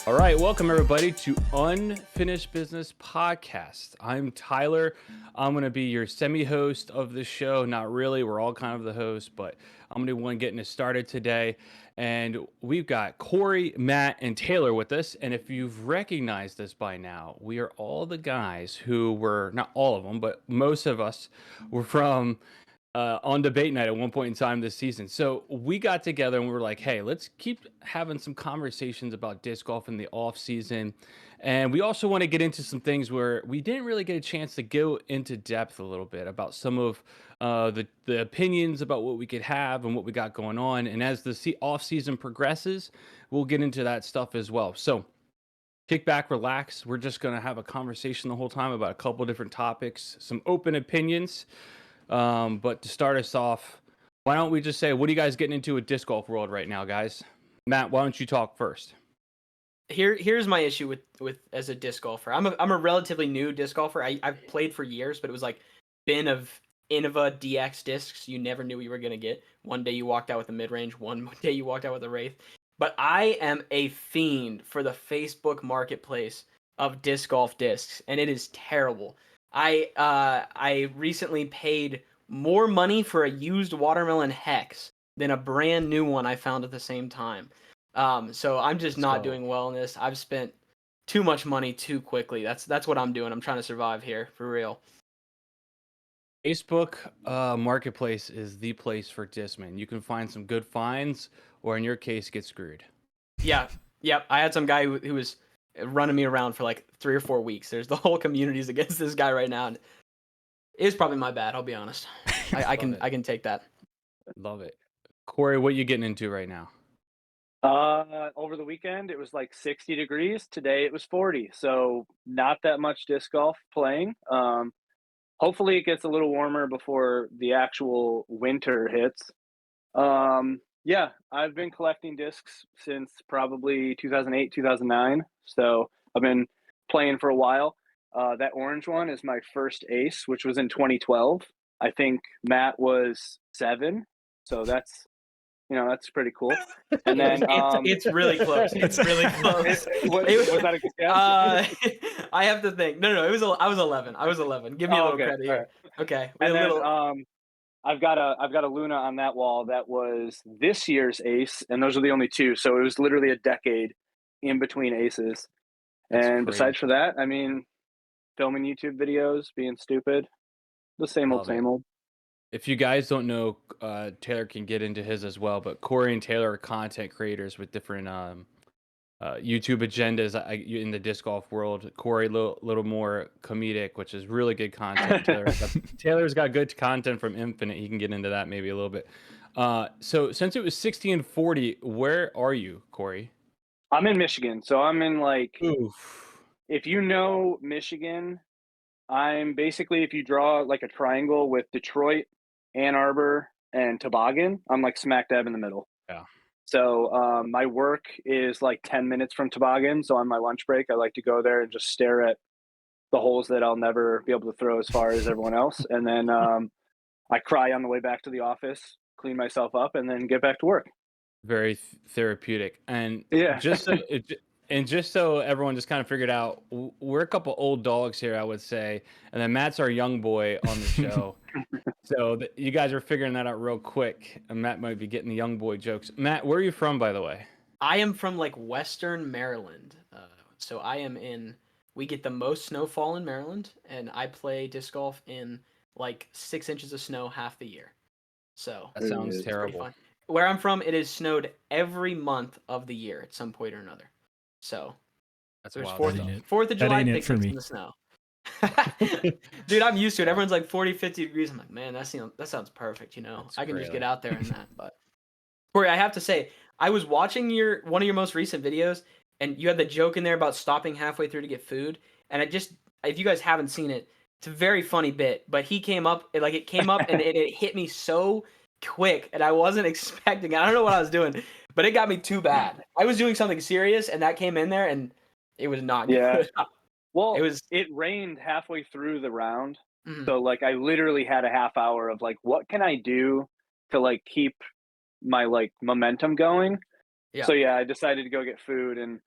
All right, welcome everybody to Unfinished Business Podcast. I'm Tyler. I'm going to be your semi-host of the show. Not really, we're all kind of the host, but I'm going to be one getting us started today. And we've got Corey, Matt, and Taylor with us. And if you've recognized this by now, we are all the guys who were, not all of them, but most of us were from on debate night at one point in time this season. So we got together and we were like, hey, let's keep having some conversations about disc golf in the off season. And we also want to get into some things where we didn't really get a chance to go into depth a little bit about some of the opinions about what we could have and what we got going on. And as the off season progresses, we'll get into that stuff as well. So kick back, relax. We're just going to have a conversation the whole time about a couple different topics, some open opinions. But to start us off, why don't we just say, what are you guys getting into with disc golf world right now, guys? Matt, why don't you talk first? Here's my issue with as a disc golfer. I'm a relatively new disc golfer. I've played for years, but it was like bin of Innova DX discs you never knew you were gonna get. One day you walked out with a mid range, one day you walked out with a Wraith. But I am a fiend for the Facebook marketplace of disc golf discs, and it is terrible. I recently paid more money for a used watermelon hex than a brand new one I found at the same time. So I'm just not doing well in this. I've spent too much money too quickly. That's what I'm doing. I'm trying to survive here for real. Facebook marketplace is the place for discmen. You can find some good finds, or in your case, get screwed. Yeah, yep. I had some guy who was running me around for like 3 or 4 weeks. There's the whole community's against this guy right now. And it's probably my bad. I'll be honest. I can take that. Love it. Corey, what are you getting into right now? Over the weekend it was like 60 degrees. Today it was 40, so not that much disc golf playing. Hopefully it gets a little warmer before the actual winter hits. Yeah, I've been collecting discs since probably 2008, 2009. So I've been playing for a while. That orange one is my first ace, which was in 2012. I think Matt was 7, so that's pretty cool. And then it's really close. It's really close. Was that a good guess? I have to think. No, I was 11. I was 11. Give me a little credit here. Right. Okay. And then I've got a Luna on that wall that was this year's ace, and those are the only two. So it was literally a decade in between aces. That's and crazy. Besides for that, I mean, filming YouTube videos, being stupid, the same old, same old. If you guys don't know, Taylor can get into his as well, but Corey and Taylor are content creators with different YouTube agendas in the disc golf world. Corey, a little more comedic, which is really good content. Taylor's got good content from Infinite. He can get into that maybe a little bit. So since it was 60 and 40, where are you, Corey? I'm in Michigan. So I'm in Oof. If you know Michigan, I'm basically, if you draw like a triangle with Detroit, Ann Arbor, and Toboggan, I'm like smack dab in the middle. Yeah. So my work is like 10 minutes from Toboggan. So on my lunch break, I like to go there and just stare at the holes that I'll never be able to throw as far as everyone else. And then I cry on the way back to the office, clean myself up, and then get back to work. Very therapeutic. And yeah, just so everyone just kind of figured out, we're a couple old dogs here, I would say. And then Matt's our young boy on the show. So you guys are figuring that out real quick. And Matt might be getting the young boy jokes. Matt, where are you from, by the way? I am from like Western Maryland. So we get the most snowfall in Maryland. And I play disc golf in like 6 inches of snow half the year. So that sounds terrible. Where I'm from, it has snowed every month of the year at some point or another. So that's there's wild. 4th of July picnics in the snow. Dude, I'm used to it. Everyone's like 40, 50 degrees. I'm like, man, that sounds perfect, you know. I can just get out there and that. But Corey, I have to say, I was watching one of your most recent videos, and you had the joke in there about stopping halfway through to get food. And if you guys haven't seen it, it's a very funny bit. But it came up and it hit me so quick, and I wasn't expecting it. I don't know what I was doing, but it got me too bad. I was doing something serious, and that came in there, and it was not good. Well, it rained halfway through the round, mm-hmm. So like I literally had a half hour of like, what can I do to like keep my like momentum going? Yeah. So yeah, I decided to go get food, and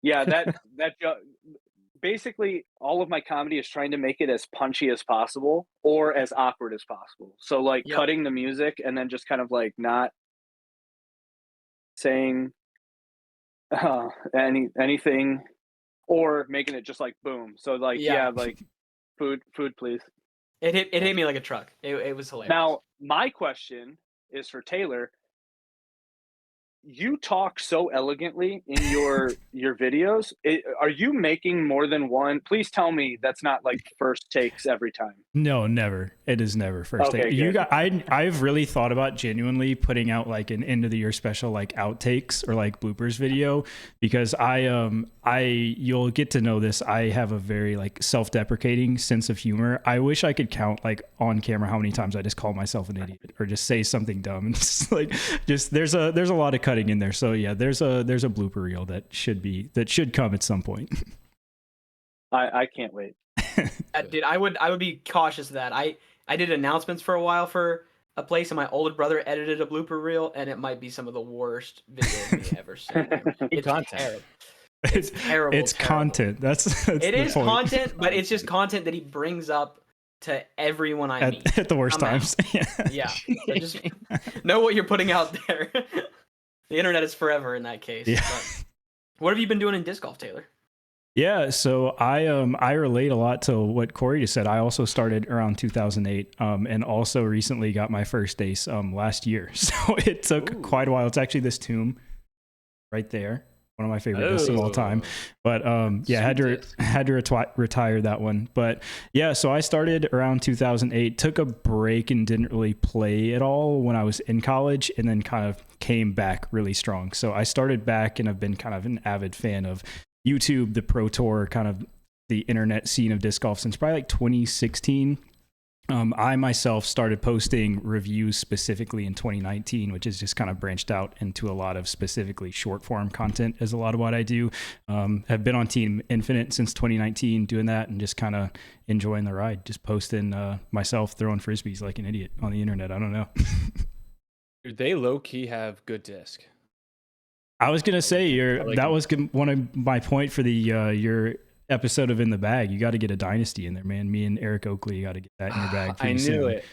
Yeah, basically all of my comedy is trying to make it as punchy as possible or as awkward as possible. So like Yep. cutting the music and then just kind of like not saying anything or making it just like boom. So like Yeah. like food please. It hit me like a truck. It was hilarious. Now, my question is for Taylor. You talk so elegantly in your videos. Are you making more than one? Please tell me that's not like first takes every time. No, never. It is never first Okay, take. You good. got I've really thought about genuinely putting out like an end of the year special like outtakes or like bloopers video, because you'll get to know this. I have a very like self-deprecating sense of humor. I wish I could count like on camera how many times I just call myself an idiot or just say something dumb, and just there's a lot of cutting in there. So yeah, there's a blooper reel that should come at some point. I can't wait. Dude, I would be cautious of that. I did announcements for a while for a place, and my older brother edited a blooper reel, and it might be some of the worst video of me ever seen. It's content. terrible. It's terrible. It's terrible. content. That's It the is point. content, but it's just content that he brings up to everyone I meet. At the worst Somehow. times. Yeah. So just know what you're putting out there. The internet is forever in that case. Yeah. But what have you been doing in disc golf, Taylor? Yeah, so I relate a lot to what Corey just said. I also started around 2008, and also recently got my first ace last year. So it took quite a while. It's actually this tomb right there, one of my favorite discs of all time. But yeah, had to retire that one. But yeah, so I started around 2008. Took a break and didn't really play at all when I was in college, and then kind of came back really strong. So I started back, and I've been kind of an avid fan of YouTube, the Pro Tour, kind of the internet scene of disc golf since probably like 2016. I myself started posting reviews specifically in 2019, which is just kind of branched out into a lot of specifically short form content as a lot of what I do. Have been on Team Infinite since 2019 doing that and just kind of enjoying the ride, just posting myself throwing frisbees like an idiot on the internet. I don't know. They low key have good disc. I was gonna say that was one of my point for the your episode of In the Bag. You got to get a dynasty in there, man. Me and Eric Oakley got to get that in your bag. I knew soon. it.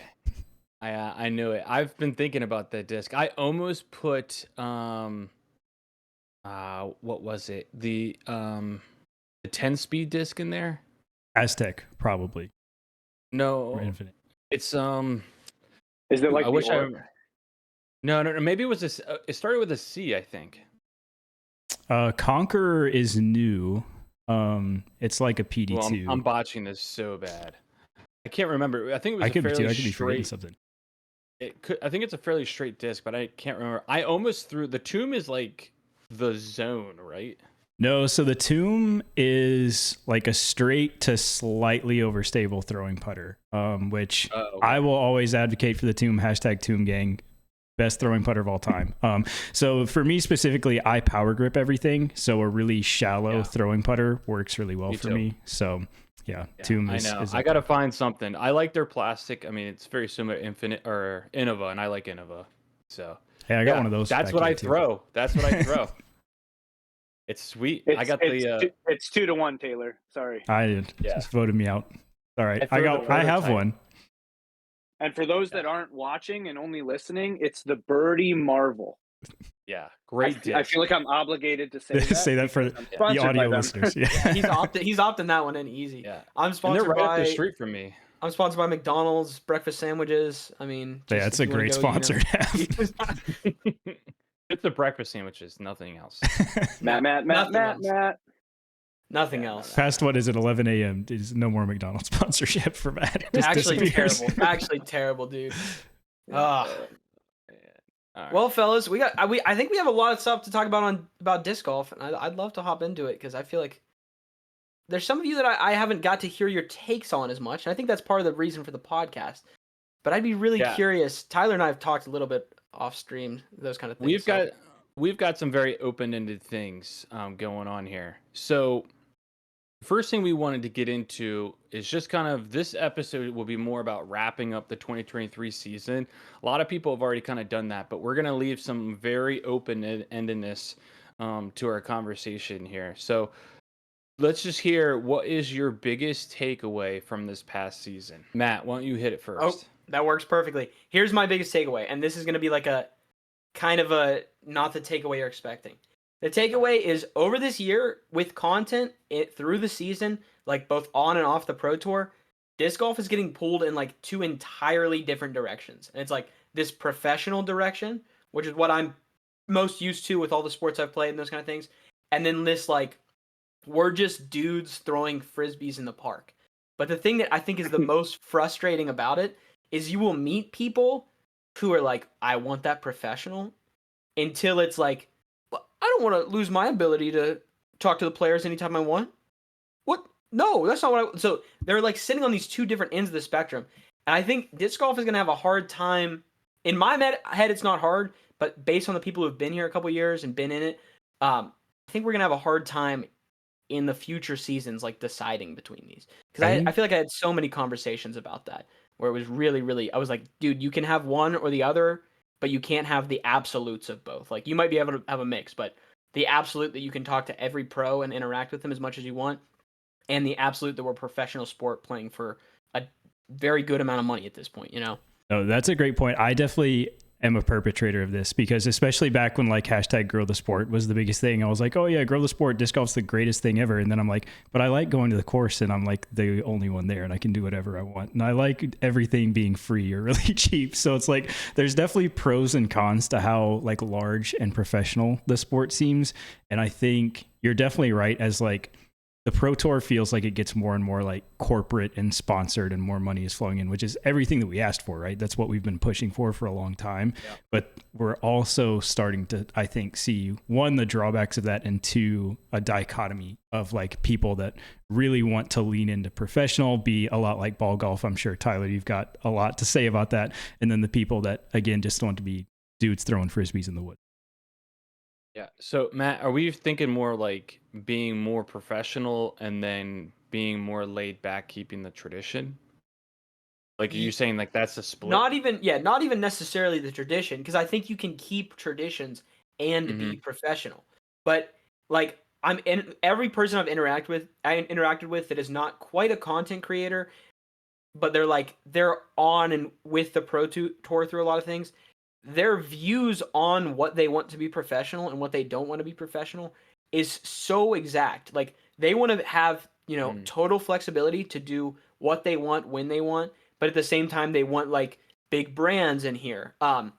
I knew it. I've been thinking about that disc. I almost put what was it? The 10-speed disc in there. Aztec, probably. No, Or Infinite. it's Is it like I wish orc? No. Maybe it was it started with a C, I think. Conqueror is new. It's like a PD2. Well, I'm botching this so bad. I can't remember. I think it was I a could fairly be forgetting straight. something. I think it's a fairly straight disc, but I can't remember. I almost threw the tomb is like the zone, right? No, so the Tomb is like a straight to slightly overstable throwing putter, which okay. I will always advocate for the Tomb. # Tomb Gang. Best throwing putter of all time. So for me specifically, I power grip everything. So a really shallow throwing putter works really well for me. So yeah, Tomb is. I know. I gotta find something. I like their plastic. I mean, it's very similar to Infinite or Innova, and I like Innova. So hey, I got one of those. That's what I throw. That's what I throw. It's sweet. I got it's 2-1, Taylor. Sorry. I did. Just voted me out. All right. I have one. And for those that aren't watching and only listening, it's the Birdie Marvel. Yeah, great disc. I feel like I'm obligated to say that. Say that for the audio listeners. Yeah. He's opting that one in easy. Yeah. I'm sponsored and they're right by up the street from me. I'm sponsored by McDonald's breakfast sandwiches. I mean, Yeah, it's a great sponsor to have. It's the breakfast sandwiches, nothing else. Matt. Nothing else. Past what is it, 11 a.m. There's no more McDonald's sponsorship for Matt. It just Actually disappears. terrible. Actually terrible, dude. Right. Well, fellas, I think we have a lot of stuff to talk about disc golf, and I'd love to hop into it because I feel like there's some of you that I haven't got to hear your takes on as much, and I think that's part of the reason for the podcast. But I'd be really curious. Tyler and I have talked a little bit off stream, those kind of things. We've got some very open-ended things going on here. So first thing we wanted to get into is just kind of this episode will be more about wrapping up the 2023 season. A lot of people have already kind of done that, but we're going to leave some very open-endedness to our conversation here. So let's just hear, what is your biggest takeaway from this past season? Matt, why don't you hit it Oh, first? that works perfectly. Here's my biggest takeaway, and this is going to be like a kind of a not the takeaway you're expecting. The takeaway is over this year with content through the season, like both on and off the Pro Tour, disc golf is getting pulled in like two entirely different directions. And it's like this professional direction, which is what I'm most used to with all the sports I've played and those kind of things. And then this like we're just dudes throwing frisbees in the park. But the thing that I think is the most frustrating about it is you will meet people who are like, I want that professional, until it's like, "Well, I don't want to lose my ability to talk to the players anytime I want. What? No, that's not what I. So they're like sitting on these two different ends of the spectrum. And I think disc golf is going to have a hard time. In my head, it's not hard, but based on the people who've been here a couple years and been in it, I think we're going to have a hard time in the future seasons, like deciding between these. Because I feel like I had so many conversations about that where it was really, really, I was like, dude, you can have one or the other, but you can't have the absolutes of both. Like you might be able to have a mix, but the absolute that you can talk to every pro and interact with them as much as you want, and the absolute that we're professional sport playing for a very good amount of money at this point, you know? Oh, that's a great point. I definitely am a perpetrator of this because especially back when like hashtag grow the sport was the biggest thing, I was like, oh yeah, grow the sport, disc golf's the greatest thing ever. And then I'm like, but I like going to the course and I'm like the only one there and I can do whatever I want. And I like everything being free or really cheap. So it's like, there's definitely pros and cons to how like large and professional the sport seems. And I think you're definitely right, as like, the Pro Tour feels like it gets more and more like corporate and sponsored and more money is flowing in, which is everything that we asked for, right? That's what we've been pushing for a long time. Yeah. But we're also starting to, I think, see one, the drawbacks of that, and two, a dichotomy of like people that really want to lean into professional, be a lot like ball golf. I'm sure, Tyler, you've got a lot to say about that. And then the people that, again, just want to be dudes throwing frisbees in the woods. Yeah. So Matt, are we thinking more like being more professional and then being more laid back, keeping the tradition? Like, are you saying like that's a split? Not even necessarily the tradition, because I think you can keep traditions and be professional. But like every person I've interacted with that is not quite a content creator, but they're on and with the Pro Tour through a lot of things. Their views on what they want to be professional and what they don't want to be professional is so exact. Like they want to have, total flexibility to do what they want when they want, but at the same time they want like big brands in here. And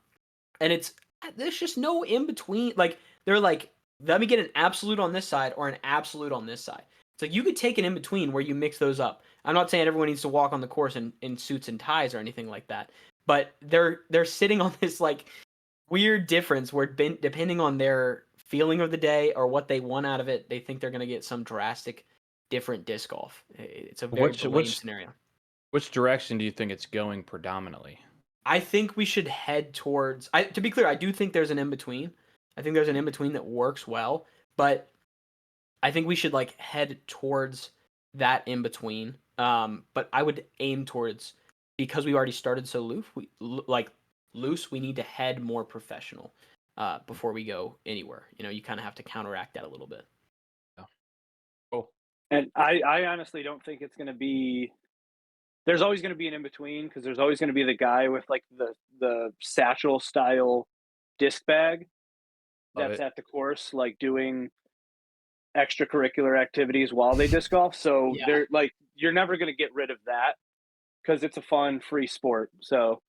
there's just no in between. Like they're like, let me get an absolute on this side or an absolute on this side. So you could take an in between where you mix those up. I'm not saying everyone needs to walk on the course in suits and ties or anything like that, but they're sitting on this like weird difference where depending on their feeling of the day or what they want out of it, they think they're going to get some drastic different disc golf. It's a very lame scenario. Which direction do you think it's going predominantly? I think we should head towards. To be clear, I do think there's an in between. I think there's an in between that works well, but I think we should like head towards that in between. But I would aim towards, because we already started so loose. We need to head more professional before we go anywhere. You kind of have to counteract that a little bit. Yeah. Cool. And I honestly don't think it's going to be. There's always going to be an in between because there's always going to be the guy with like the satchel style disc bag that's at the course, like doing extracurricular activities while they disc golf. So they're like, you're never going to get rid of that because it's a fun, free sport. So,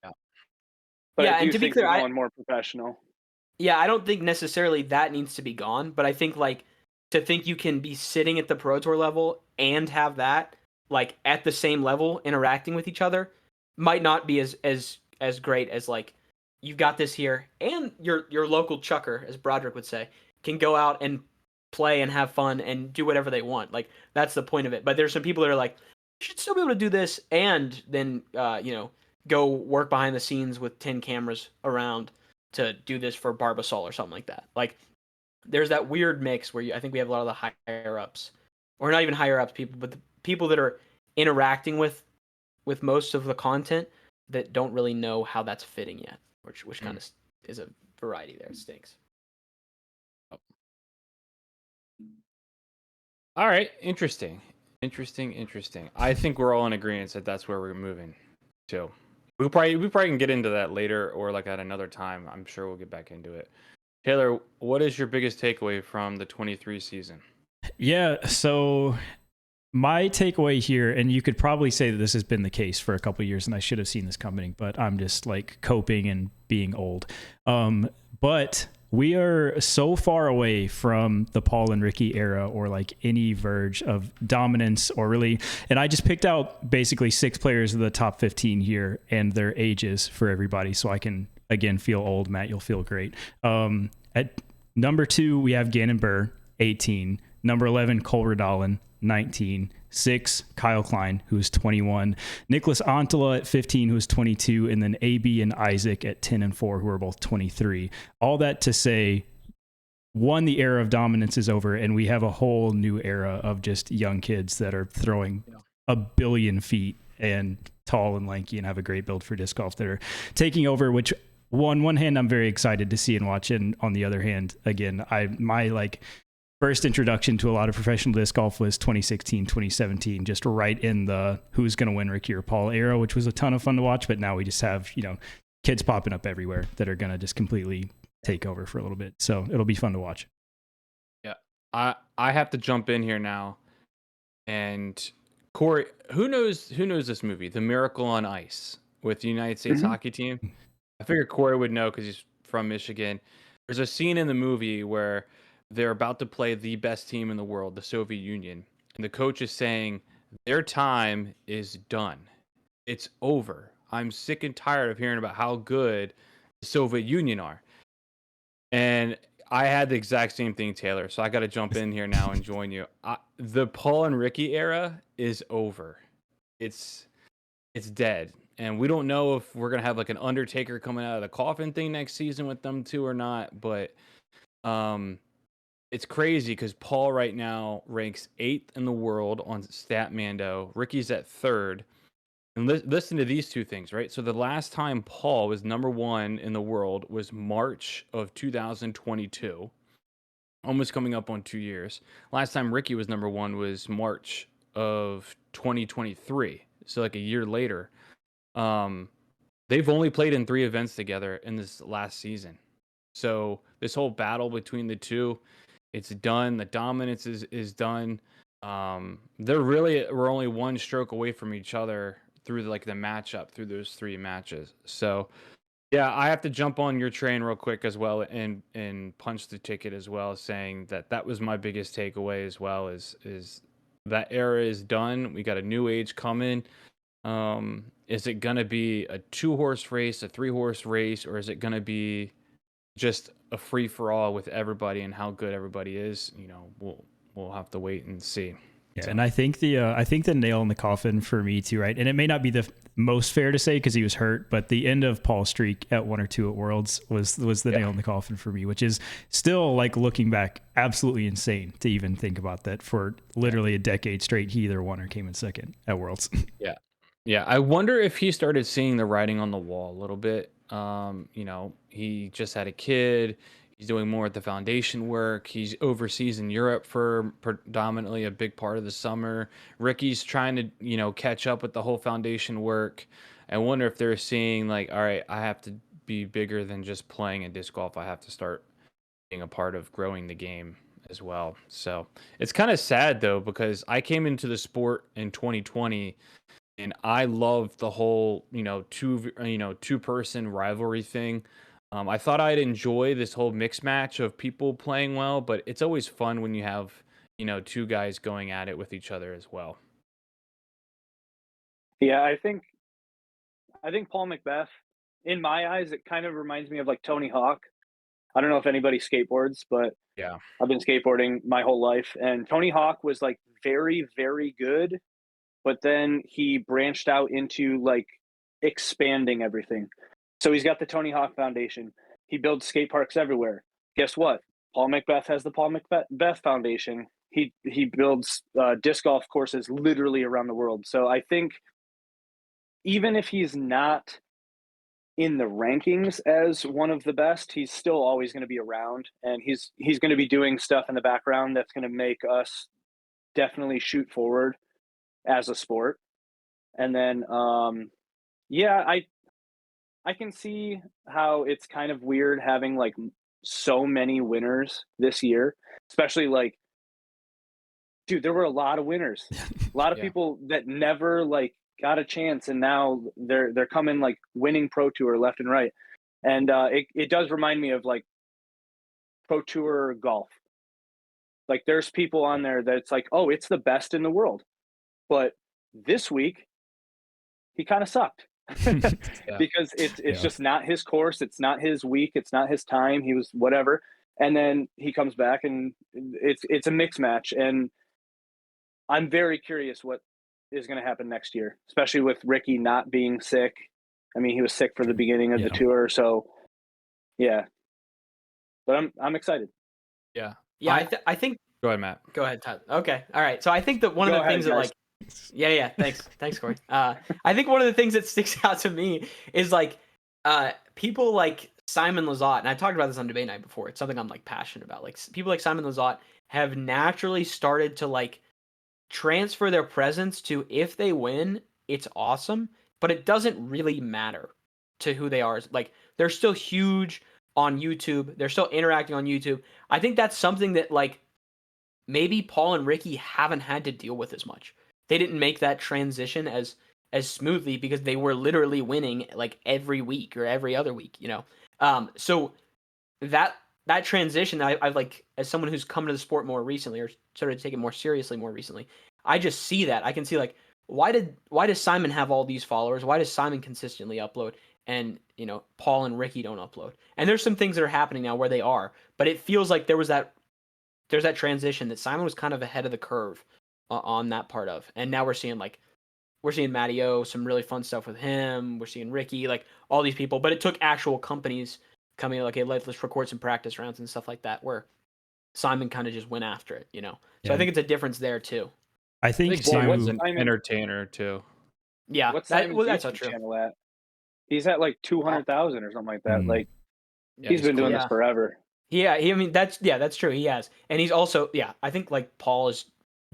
but I do and to think be clear, we're going more professional. Yeah, I don't think necessarily that needs to be gone, but I think like to think you can be sitting at the Pro Tour level and have that like at the same level interacting with each other might not be as great as like you've got this here and your local chucker, as Broderick would say, can go out and play and have fun and do whatever they want. Like that's the point of it. But there's some people that are like, you should still be able to do this and then go work behind the scenes with 10 cameras around to do this for Barbasol or something like that. Like there's that weird mix where I think we have a lot of the higher ups, or not even higher ups people, but the people that are interacting with most of the content that don't really know how that's fitting yet, which kind of is a variety there. It stinks. All right, interesting. I think we're all in agreement that that's where we're moving to. We probably can get into that later or like at another time. I'm sure we'll get back into it. Taylor, what is your biggest takeaway from the 23 season? Yeah, so my takeaway here, and you could probably say that this has been the case for a couple of years, and I should have seen this coming, but I'm just like coping and being old. But we are so far away from the Paul and Ricky era or like any verge of dominance or really. And I just picked out basically 6 players of the top 15 here and their ages for everybody. So I can, again, feel old. Matt, you'll feel great. At number 2, we have Gannon Burr, 18. Number 11, Cole Redallen, 19. 6, Kyle Klein, who is 21. Nicholas Antala at 15, who is 22. And then AB and Isaac at 10 and 4, who are both 23. All that to say, one, the era of dominance is over, and we have a whole new era of just young kids that are throwing a billion feet and tall and lanky and have a great build for disc golf that are taking over, which on one hand, I'm very excited to see and watch. And on the other hand, again, my first introduction to a lot of professional disc golf was 2016, 2017, just right in the who's going to win Ricky or Paul era, which was a ton of fun to watch. But now we just have, kids popping up everywhere that are going to just completely take over for a little bit. So it'll be fun to watch. Yeah. I have to jump in here now. And Corey, who knows this movie, The Miracle on Ice, with the United States hockey team? I figured Corey would know because he's from Michigan. There's a scene in the movie where they're about to play the best team in the world, the Soviet Union. And the coach is saying, their time is done. It's over. I'm sick and tired of hearing about how good the Soviet Union are. And I had the exact same thing, Taylor. So I got to jump in here now and join you. The Paul and Ricky era is over. It's dead. And we don't know if we're going to have like an Undertaker coming out of the coffin thing next season with them two or not. But it's crazy because Paul right now ranks 8th in the world on Statmando. Ricky's at 3rd. And listen to these two things, right? So the last time Paul was number 1 in the world was March of 2022, almost coming up on 2 years. Last time Ricky was number 1 was March of 2023, so like a year later. They've only played in 3 events together in this last season. So this whole battle between the two, it's done. The dominance is done. We're only 1 stroke away from each other through the matchup through those 3 matches. So yeah, I have to jump on your train real quick as well and punch the ticket as well, saying that was my biggest takeaway as well is that era is done. We got a new age coming. Is it gonna be a 2-horse race, a 3-horse race, or is it gonna be just a free for all with everybody and how good everybody is? We'll have to wait and see. Yeah, so. And I think the nail in the coffin for me too, right? And it may not be the most fair to say because he was hurt, but the end of Paul's streak at 1 or 2 at Worlds was the nail in the coffin for me, which is still looking back absolutely insane to even think about that for literally a decade straight. He either won or came in second at Worlds. Yeah. I wonder if he started seeing the writing on the wall a little bit. He just had a kid. He's doing more at the foundation work. He's overseas in Europe for predominantly a big part of the summer. Ricky's trying to, catch up with the whole foundation work. I wonder if they're seeing all right, I have to be bigger than just playing in disc golf. I have to start being a part of growing the game as well. So it's kind of sad though, because I came into the sport in 2020 and I loved the whole, two-person rivalry thing. I thought I'd enjoy this whole mixed match of people playing well, but it's always fun when you have, 2 guys going at it with each other as well. Yeah, I think Paul McBeth, in my eyes, it kind of reminds me of Tony Hawk. I don't know if anybody skateboards, but yeah, I've been skateboarding my whole life, and Tony Hawk was very, very good, but then he branched out into expanding everything. So he's got the Tony Hawk Foundation. He builds skate parks everywhere. Guess what? Paul McBeth has the Paul McBeth Foundation. He builds disc golf courses literally around the world. So I think even if he's not in the rankings as one of the best. He's still always going to be around, and he's going to be doing stuff in the background that's going to make us definitely shoot forward as a sport. And then, yeah, I can see how it's kind of weird having like so many winners this year, especially like, dude, there were a lot of winners, a lot of Yeah. people that never like got a chance, and now they're coming like winning Pro Tour left and right, and it does remind me of like Pro Tour golf. Like there's people on there that's like, oh, it's the best in the world, but this week he kind of sucked. Yeah. Because it's Yeah. just not his course, it's not his week, it's not his time. He was whatever, and then he comes back and it's a mix match, and I'm very curious what is going to happen next year, especially with Ricky not being sick. I mean, he was sick for the beginning of the Yeah. tour, so yeah. But I'm excited. Yeah. Yeah, I think. Go ahead, Matt. Go ahead, Todd. Okay, all right. So I think that one Go of the ahead, things that guys. like, yeah, thanks, Corey. I think one of the things that sticks out to me is like, people like Simon Lizotte, and I talked about this on debate night before. It's something I'm like passionate about. Like people like Simon Lizotte have naturally started to like transfer their presence to if they win, it's awesome, but it doesn't really matter to who they are. Like they're still huge on YouTube. They're still interacting on YouTube. I think that's something that like maybe Paul and Ricky haven't had to deal with as much. They didn't make that transition as smoothly because they were literally winning like every week or every other week, you know. So that transition, I've like as someone who's come to the sport more recently or started to take it more seriously more recently, I just see that. I can see like why does Simon have all these followers? Why does Simon consistently upload and you know Paul and Ricky don't upload? And there's some things that are happening now where they are, but it feels like there's that transition that Simon was kind of ahead of the curve on that part of, and now we're seeing Matty O, some really fun stuff with him. We're seeing Ricky, like all these people, but it took actual companies coming like, hey, let's record some practice rounds and stuff like that, where Simon kind of just went after it, you know. So Yeah. I think it's a difference there too. I I think think Simon's too. an Simon- entertainer too. Yeah, What's that, Simon's well, that's YouTube not true. channel at? He's at like 200,000 or something like that. Mm. Like Yeah, he's been doing cool. this forever. Yeah, I mean that's true. He has, and he's also I think like Paul is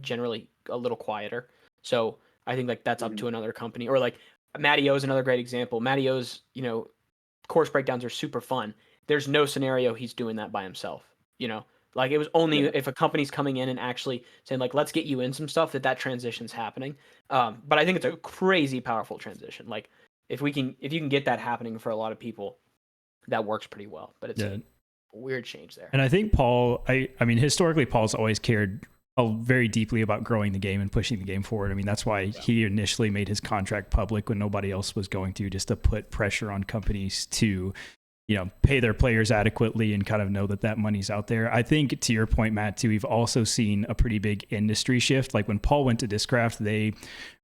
generally a little quieter, so I think like that's up to another company, or like Matty O is another great example. Matty O's course breakdowns are super fun. There's no scenario he's doing that by himself. You know, like it was only if a company's coming in and actually saying like let's get you in some stuff that transition's happening. But I think it's a crazy powerful transition. Like if you can get that happening for a lot of people, that works pretty well. But it's a weird change there. And I think Paul, I mean, historically, Paul's always cared very deeply about growing the game and pushing the game forward. I mean, that's why he initially made his contract public when nobody else was going to, just to put pressure on companies to, pay their players adequately and kind of know that money's out there. I think to your point, Matt, too, we've also seen a pretty big industry shift. Like when Paul went to Discraft, they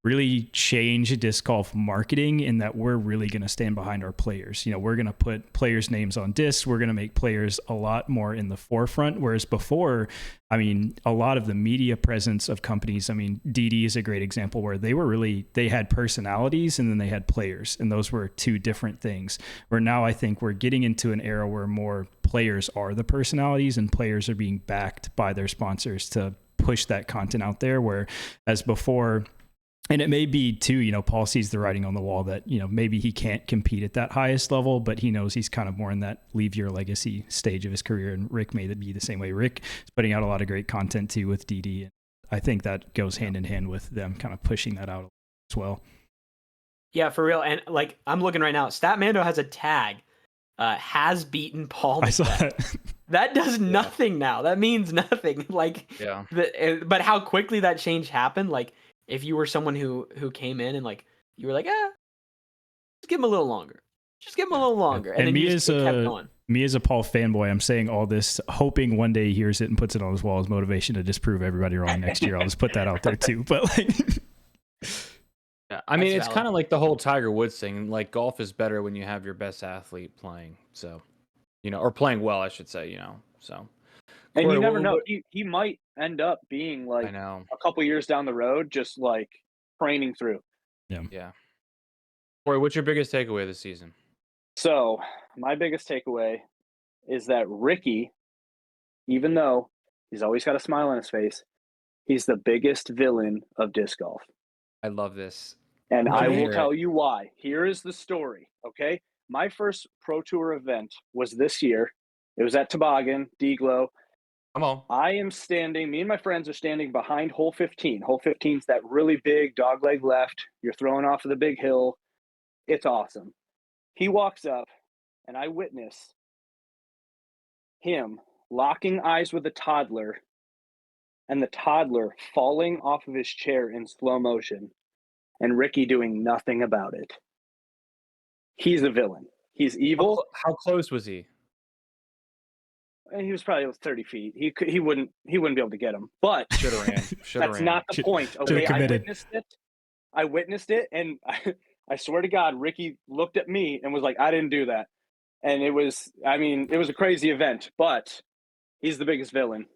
really changed disc golf marketing in that we're really going to stand behind our players. We're going to put players' names on discs. We're going to make players a lot more in the forefront. Whereas before, I mean, a lot of the media presence of companies, I mean, DD is a great example where they had personalities and then they had players. And those were two different things. Where now I think we're getting into an era where more players are the personalities and players are being backed by their sponsors to push that content out there. Where as before, and it may be too, Paul sees the writing on the wall that, maybe he can't compete at that highest level, but he knows he's kind of more in that leave your legacy stage of his career. And Rick may be the same way. Rick is putting out a lot of great content too with DD. And I think that goes hand in hand with them kind of pushing that out as well. Yeah, for real. And like, I'm looking right now, Statmando has a tag, has beaten Paul. I saw that. That does nothing now. That means nothing. Like, but how quickly that change happened. Like, if you were someone who came in and like you were like, just give him a little longer, and then me you just kept going. Me as a Paul fanboy, I'm saying all this, hoping one day he hears it and puts it on his wall as motivation to disprove everybody wrong next year. I'll just put that out there too. But like, yeah, I mean, it's valid. kind of like the whole Tiger Woods thing. Like golf is better when you have your best athlete playing. So, or playing well, I should say. So. And Corey, you never know. He might end up being like a couple years down the road, just like training through. Yeah. Corey, what's your biggest takeaway this season? So my biggest takeaway is that Ricky, even though he's always got a smile on his face, he's the biggest villain of disc golf. I love this. And Love I to will hear tell it. you why. Here is the story, okay? My first Pro Tour event was this year. It was at Toboggan, D-Glow. Come on. me and my friends are standing behind hole 15. Hole 15 is that really big dogleg left. You're throwing off of the big hill. It's awesome. He walks up, and I witness him locking eyes with a toddler and the toddler falling off of his chair in slow motion and Ricky doing nothing about it. He's a villain. He's evil. How close was he? He was probably 30 feet. He wouldn't be able to get him. But Should have ran. Should have that's ran. not the point. Okay, committed. I witnessed it, and I swear to God, Ricky looked at me and was like, "I didn't do that." And it was a crazy event. But he's the biggest villain.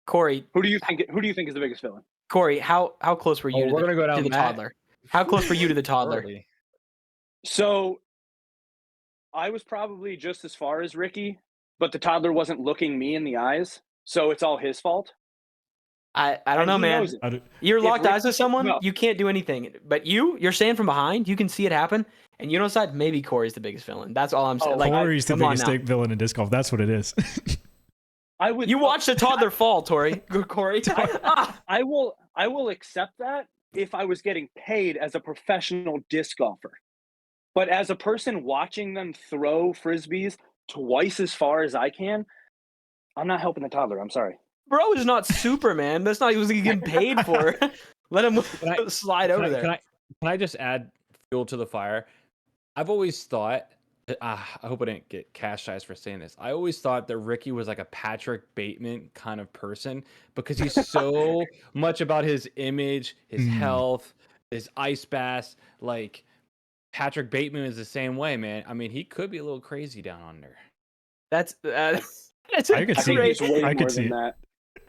Corey, Who do you think is the biggest villain? Corey, how close were you Oh, to we're gonna go down the that. toddler? How close were you to the toddler? Early. So I was probably just as far as Ricky, but the toddler wasn't looking me in the eyes, so it's all his fault. I don't And know, he man. knows it. You're If locked eyes Ricky- with someone, no. you can't do anything. But you're standing from behind, you can see it happen, and you don't decide maybe Corey's the biggest villain. That's all I'm saying. Oh, Like, Corey's the come on biggest now. villain in disc golf. That's what it is. I would. You watched a toddler fall, Corey. Corey. Ah! I will accept that if I was getting paid as a professional disc golfer. But as a person watching them throw frisbees twice as far as I can, I'm not helping the toddler. I'm sorry. Bro is not Superman. That's not what he was getting paid for. Let him slide over there. Can I just add fuel to the fire? I've always thought. I hope I didn't get chastised for saying this. I always thought that Ricky was like a Patrick Bateman kind of person because he's so much about his image, his health, his ice baths. Like Patrick Bateman is the same way, man. I mean, he could be a little crazy down under. That's I could see great. Way I more could see than it. that.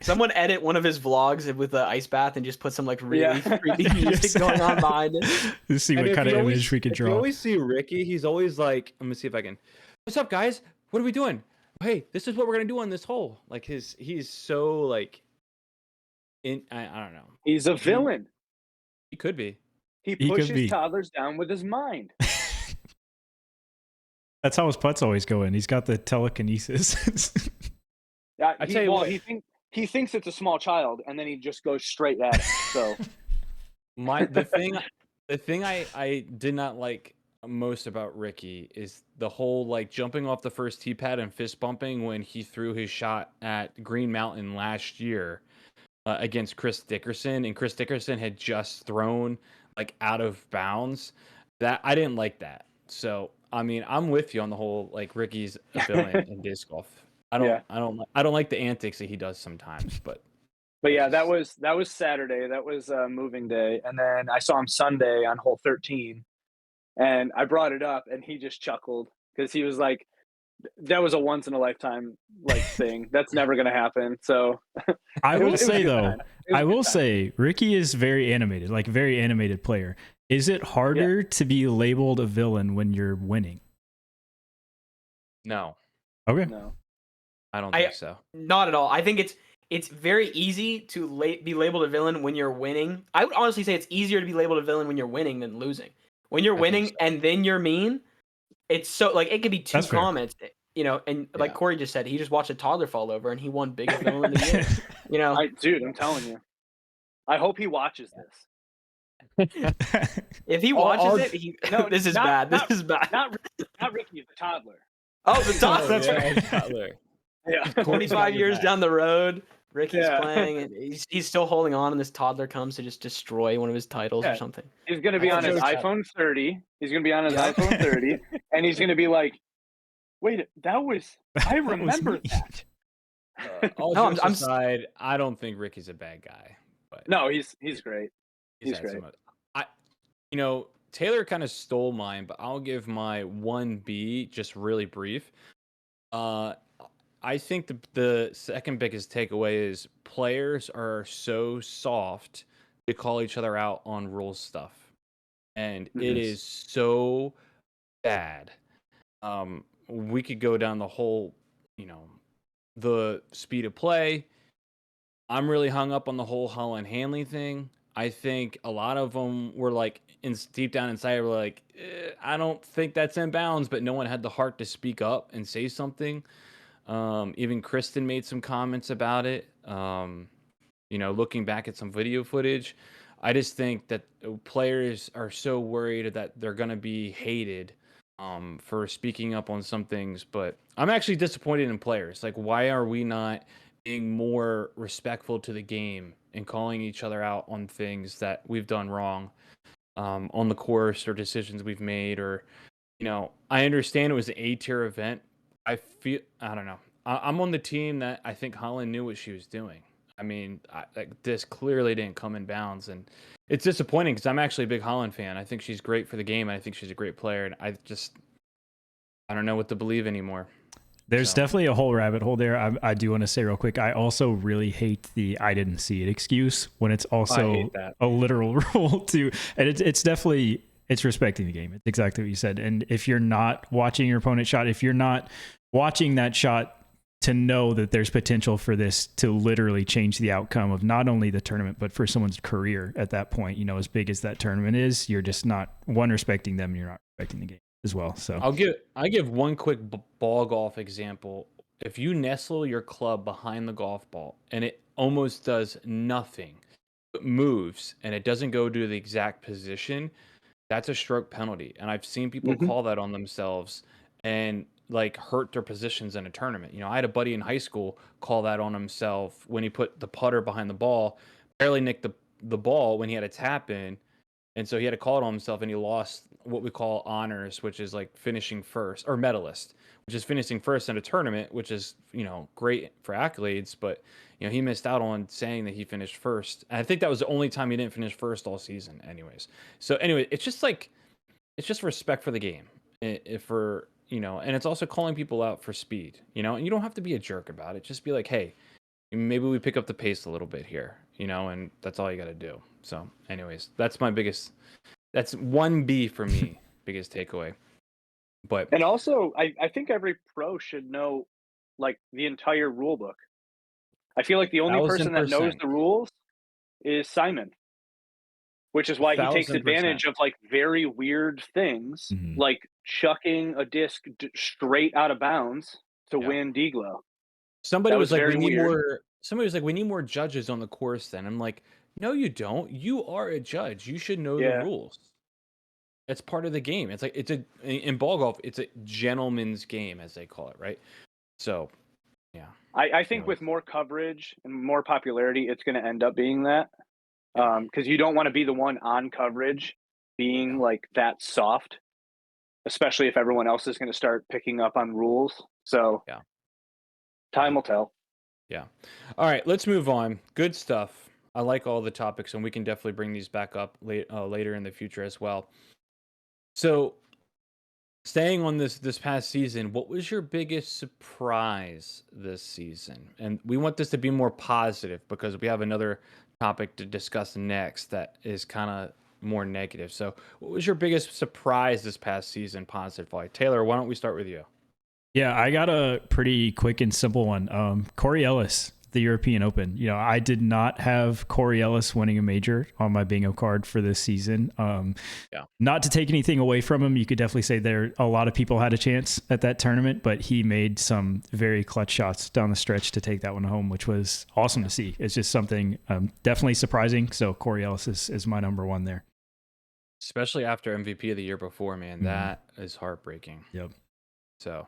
Someone edit one of his vlogs with the ice bath and just put some like really Yeah. creepy music going on behind it. Let's see what if kind of you image we could if You draw. always see Ricky. He's always like, let me see if I can. What's up, guys? What are we doing? Hey, this is what we're gonna do on this hole. Like he's so like, I don't know. He's a villain. He could be. He He could pushes be. toddlers down with his mind. That's how his putts always go in. He's got the telekinesis. Yeah, I tell you what. he thinks it's a small child, and then he just goes straight at it. So The thing I did not like most about Ricky is the whole like jumping off the first tee pad and fist bumping when he threw his shot at Green Mountain last year against Chris Dickerson, and Chris Dickerson had just thrown like out of bounds. That I didn't like that. So I mean, I'm with you on the whole like Ricky's a villain in disc golf. I don't like the antics that he does sometimes, but yeah, that was Saturday. That was moving day, and then I saw him Sunday on hole 13, and I brought it up, and he just chuckled because he was like, "That was a once in a lifetime like thing. That's never gonna happen." So I It will was a say good though, time. It was a I good will time. say Ricky is very animated, like very animated player. Is it harder to be labeled a villain when you're winning? no, Okay. No. I don't think so. Not at all. I think it's very easy to be labeled a villain when you're winning. I would honestly say it's easier to be labeled a villain when you're winning than losing. When you're I think winning so. and then you're mean, it's so like it could be two That's fair. comments, and like Yeah. Corey just said, he just watched a toddler fall over and he won biggest villain of the year. You know, Dude, I'm telling you. I hope he watches this. if he watches it, No, this is not- bad. This not- is bad. Not Ricky, the toddler. Oh, the toddler. That's yeah, right. Toddler. Yeah. 25 years down the road, Ricky's Yeah. playing, and he's still holding on, and this toddler comes to just destroy one of his titles or Yeah. something. He's gonna be I on his know that. iPhone 30. He's gonna be on his Yeah. iPhone 30, and he's gonna be like, "Wait, I was remember me." that." All No, jokes I'm aside, I don't think Ricky's a bad guy, but No, he's great. he's he's had great. some. Taylor kind of stole mine, but I'll give my 1B just really brief. I think the second biggest takeaway is players are so soft to call each other out on rule stuff, and it Mhm. is so bad. We could go down the whole, the speed of play. I'm really hung up on the whole Holland Hanley thing. I think a lot of them were like, deep down inside, were like, I don't think that's in bounds, but no one had the heart to speak up and say something. Even Kristen made some comments about it. Looking back at some video footage, I just think that players are so worried that they're going to be hated for speaking up on some things. But I'm actually disappointed in players. Like, why are we not being more respectful to the game and calling each other out on things that we've done wrong on the course or decisions we've made? Or, I understand it was an A-tier event. I don't know. I'm on the team that I think Holland knew what she was doing. I mean, this clearly didn't come in bounds, and it's disappointing because I'm actually a big Holland fan. I think she's great for the game, and I think she's a great player, and I don't know what to believe anymore. There's definitely a whole rabbit hole there. I do want to say real quick, I also really hate the "I didn't see it" excuse when it's also a literal rule too, and it's definitely, it's respecting the game. It's exactly what you said. And if you're not watching your opponent's shot, if you're not watching that shot to know that there's potential for this to literally change the outcome of not only the tournament, but for someone's career at that point, as big as that tournament is, you're just not respecting them. You're not respecting the game as well. So I give one quick ball golf example. If you nestle your club behind the golf ball and it almost does nothing, it moves and it doesn't go to the exact position, that's a stroke penalty. And I've seen people call that on themselves and like hurt their positions in a tournament. I had a buddy in high school call that on himself when he put the putter behind the ball, barely nicked the ball when he had a tap in. And so he had to call it on himself, and he lost what we call honors, which is like finishing first, or medalist, which is finishing first in a tournament, which is, great for accolades. But, he missed out on saying that he finished first. And I think that was the only time he didn't finish first all season anyways. So anyway, it's just respect for the game. And it's also calling people out for speed, and you don't have to be a jerk about it. Just be like, hey, maybe we pick up the pace a little bit here, and that's all you got to do. So anyways, that's 1B for me, biggest takeaway. And also, I think every pro should know, like, the entire rule book. I feel like the only person that knows the rules is Simon, which is why he takes advantage of like very weird things, like chucking a disc straight out of bounds to win D-Glow. Somebody was like, we need more judges on the course then. I'm like, no, you don't. You are a judge. You should know the rules. It's part of the game. It's like, in ball golf, it's a gentleman's game, as they call it, right? So, yeah. I think with more coverage and more popularity, it's going to end up being that. Because you don't want to be the one on coverage being like that soft, especially if everyone else is going to start picking up on rules. So time will tell. Yeah. All right, let's move on. Good stuff. I like all the topics, and we can definitely bring these back up later in the future as well. So, staying on this past season, what was your biggest surprise this season? And we want this to be more positive because we have another topic to discuss next that is kind of more negative. So what was your biggest surprise this past season, positively? Taylor, why don't we start with you? Yeah, I got a pretty quick and simple one. Corey Ellis, the European Open. I did not have Corey Ellis winning a major on my bingo card for this season. Not to take anything away from him, you could definitely say a lot of people had a chance at that tournament, but he made some very clutch shots down the stretch to take that one home, which was awesome to see. It's just something definitely surprising. So Corey Ellis is my number one there. Especially after MVP of the year before, man. That is heartbreaking. Yep. So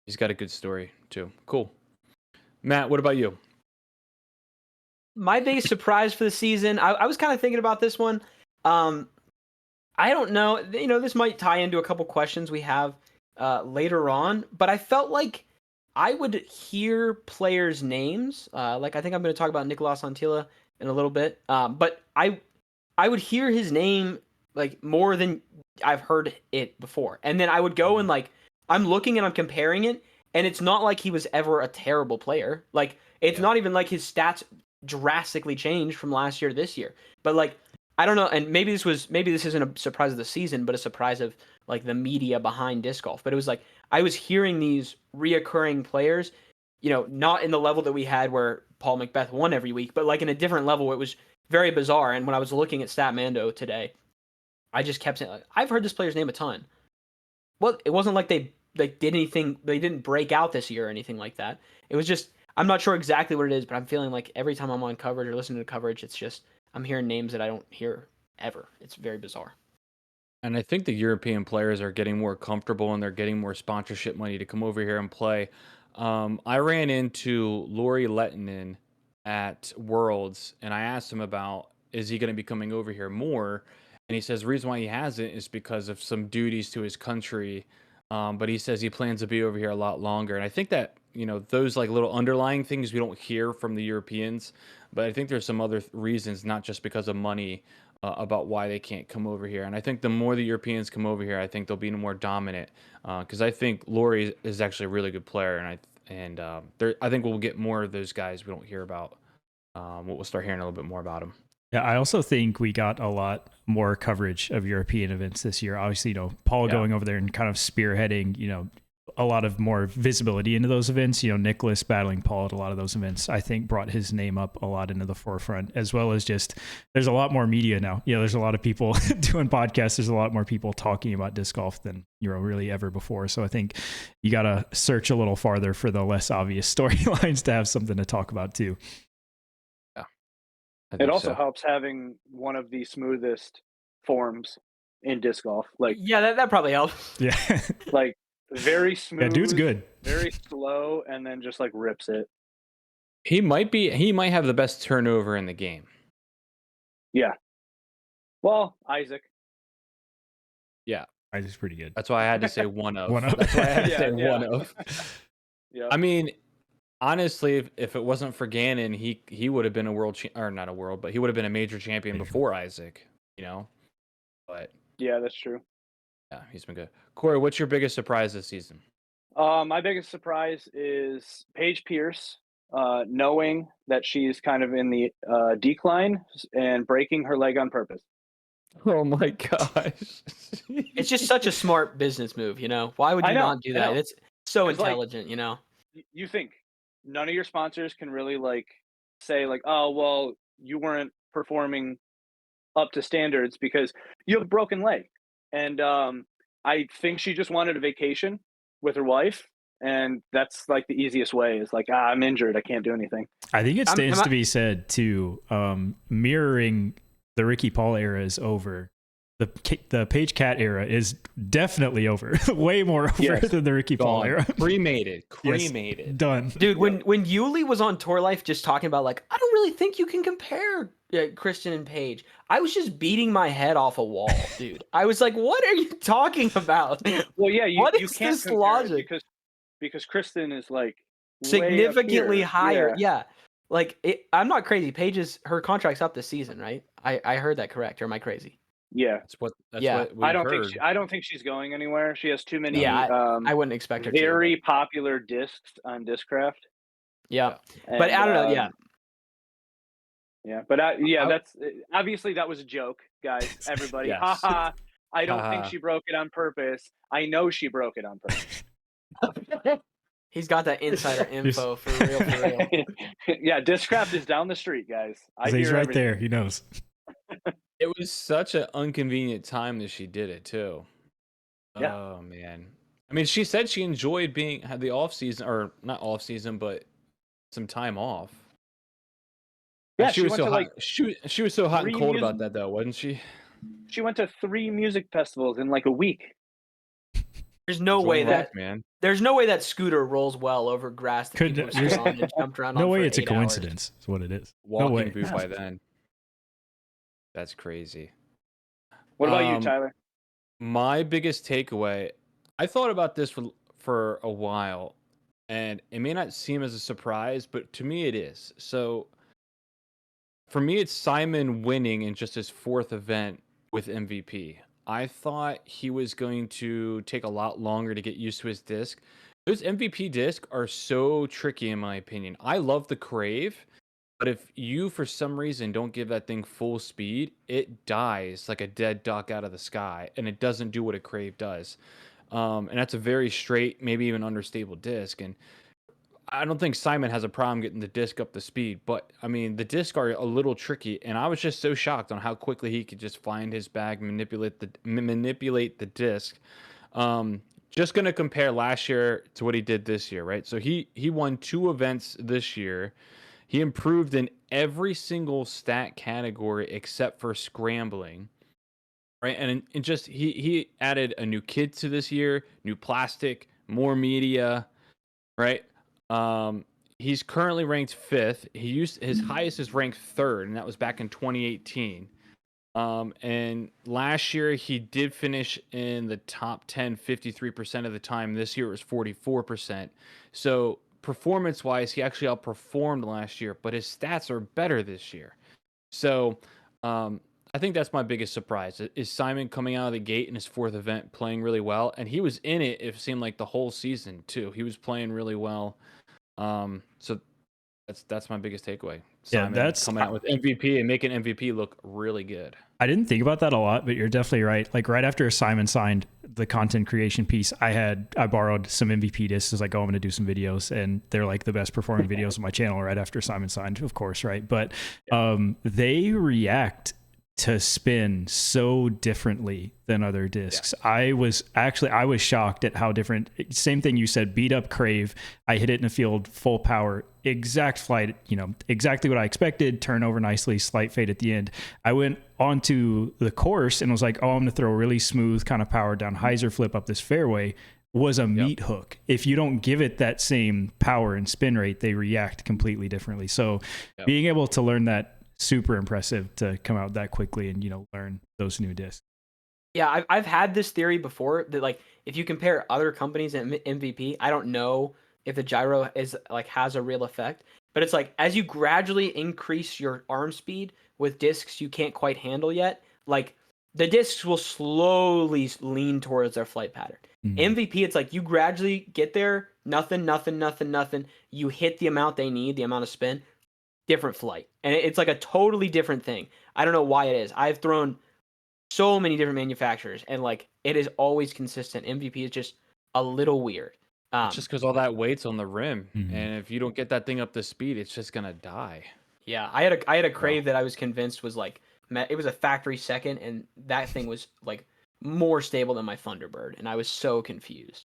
he's got a good story too. Cool. Matt, what about you? My biggest surprise for the season, I was kind of thinking about this one. I don't know. This might tie into a couple questions we have later on, but I felt like I would hear players' names. Like I think I'm going to talk about Nicolas Antilla in a little bit. But I would hear his name like more than I've heard it before. And then I would go and like, I'm looking and I'm comparing it. And it's not like he was ever a terrible player. Like, it's not even like his stats drastically changed from last year to this year. But like, I don't know. And maybe this isn't a surprise of the season, but a surprise of like the media behind disc golf. But it was like I was hearing these reoccurring players, not in the level that we had where Paul Macbeth won every week, but like in a different level. It was very bizarre. And when I was looking at Statmando today, I just kept saying, like, I've heard this player's name a ton. Well, it wasn't like they did anything. They didn't break out this year or anything like that. It was just, I'm not sure exactly what it is, but I'm feeling like every time I'm on coverage or listening to coverage, it's just, I'm hearing names that I don't hear ever. It's very bizarre. And I think the European players are getting more comfortable and they're getting more sponsorship money to come over here and play. I ran into Lori Lettinen at Worlds and I asked him about, is he going to be coming over here more? And he says the reason why he hasn't is because of some duties to his country. But he says he plans to be over here a lot longer. And I think that, those like little underlying things we don't hear from the Europeans, but I think there's some other reasons, not just because of money, about why they can't come over here. And I think the more the Europeans come over here, I think they'll be more dominant. Because I think Lori is actually a really good player, and I think we'll get more of those guys we don't hear about. We'll start hearing a little bit more about them. Yeah, I also think we got a lot more coverage of European events this year. Obviously, Paul going over there and kind of spearheading, a lot of more visibility into those events. Nicholas battling Paul at a lot of those events, I think brought his name up a lot into the forefront, as well as just there's a lot more media now. There's a lot of people doing podcasts. There's a lot more people talking about disc golf than really ever before. So I think you got to search a little farther for the less obvious storylines to have something to talk about too. It also helps having one of the smoothest forms in disc golf. Like, yeah, that probably helps. Yeah. Like very smooth. Yeah, dude's good. Very slow, and then just like rips it. He might have the best turnover in the game. Yeah. Well, Isaac. Yeah. Isaac's pretty good. That's why I had to say one of. One of. That's why I had to say one of. Yeah. I mean, honestly, if it wasn't for Gannon, he would have been but he would have been a major champion before Isaac, But yeah, that's true. Yeah, he's been good. Corey, what's your biggest surprise this season? My biggest surprise is Paige Pierce, knowing that she's kind of in the decline and breaking her leg on purpose. Oh my gosh. It's just such a smart business move, Why would you not do that? It's so intelligent, You think none of your sponsors can really say oh, well, you weren't performing up to standards because you have a broken leg. And I think she just wanted a vacation with her wife. And that's like the easiest way is like, I'm injured. I can't do anything. I think it stands to be said too, mirroring the Ricky Paul era is over. The Paige Cat era is definitely over. Way more over than the Ricky Paul era. Cremated. Yes, done. Dude, when Yuli was on Tour Life just talking about I don't really think you can compare Kristen and Paige, I was just beating my head off a wall, dude. I was like, what are you talking about? Well, yeah, you can't this logic? Because Kristen is significantly higher. Yeah. I'm not crazy. Her contract's up this season, right? I heard that correct, or am I crazy? Yeah, that's what I don't think she's going anywhere. She has too many. Yeah, I wouldn't expect her. Very popular discs on Discraft. Yeah, but I don't know. Yeah, but that's obviously that was a joke, guys. Everybody, haha! I don't think she broke it on purpose. I know she broke it on purpose. He's got that insider info for real. Yeah, Discraft is down the street, guys. He's right there. He knows. It was such an inconvenient time that she did it too. Yeah. Oh man. I mean, she said she enjoyed had the off season, or not off season, but some time off. Yeah, she was so hot. She was so hot and cold about that, though, wasn't she? She went to 3 music festivals in a week. There's no way There's no way that scooter rolls well over grass that people have on and jumped around. No way it's a coincidence. Is what it is. Walking boot by then. That's crazy. What about you, Tyler? My biggest takeaway, I thought about this for a while, and it may not seem as a surprise, but to me it is. So for me, it's Simon winning in just his 4th event with MVP. I thought he was going to take a lot longer to get used to his disc. Those MVP discs are so tricky, in my opinion. I love the Crave, But if you, for some reason, don't give that thing full speed, it dies like a dead duck out of the sky, and it doesn't do what a Crave does. And that's a very straight, maybe even understable disc. And I don't think Simon has a problem getting the disc up to speed, but I mean, the disc are a little tricky, and I was just so shocked on how quickly he could just find his bag, manipulate the disc. Um, just going to compare last year to what he did this year, right? So he won 2 events this year. He improved in every single stat category except for scrambling, right? And just he added a new kit to this year, new plastic, more media, right? He's currently ranked fifth. He used his highest is ranked third, and that was back in 2018. And last year he did finish in the top 10 53% of the time. This year it was 44%. So performance wise, he actually outperformed last year, but his stats are better this year. So I think that's my biggest surprise is Simon coming out of the gate in his fourth event playing really well. And he was in it, it seemed like the whole season too. He was playing really well. So that's my biggest takeaway. Yeah, Simon that's coming out with MVP and making MVP look really good. I didn't think about that a lot, but you're definitely right. Like right after Simon signed the content creation piece, I borrowed some MVP discs. Like, oh, I'm going to do some videos, and they're like the best performing videos on my channel right after Simon signed, of course, right? But they react to spin so differently than other discs. Yeah. I was shocked at how different. Same thing you said, beat up Crave. I hit it in the field full power, exact flight, exactly what I expected, turn over nicely, slight fade at the end. I went onto the course and was like, oh, I'm going to throw a really smooth kind of power down hyzer flip up this fairway. Was a meat hook. If you don't give it that same power and spin rate, they react completely differently. So being able to learn that, super impressive to come out that quickly and learn those new discs. Yeah, I've had this theory before that like if you compare other companies and MVP, I don't know if the gyro is like has a real effect, but it's like as you gradually increase your arm speed with discs you can't quite handle yet, like the discs will slowly lean towards their flight pattern. MVP, it's like you gradually get there, nothing. You hit the amount they need, the amount of spin, different flight. And it's like a totally different thing. I don't know why it is. I've thrown so many different manufacturers and like it is always consistent. MVP is just a little weird. It's just because all that weight's on the rim. And if you don't get that thing up to speed, it's just going to die. Yeah, I had a Crave that I was convinced was like, it was a factory second, and that thing was like more stable than my Thunderbird, and I was so confused.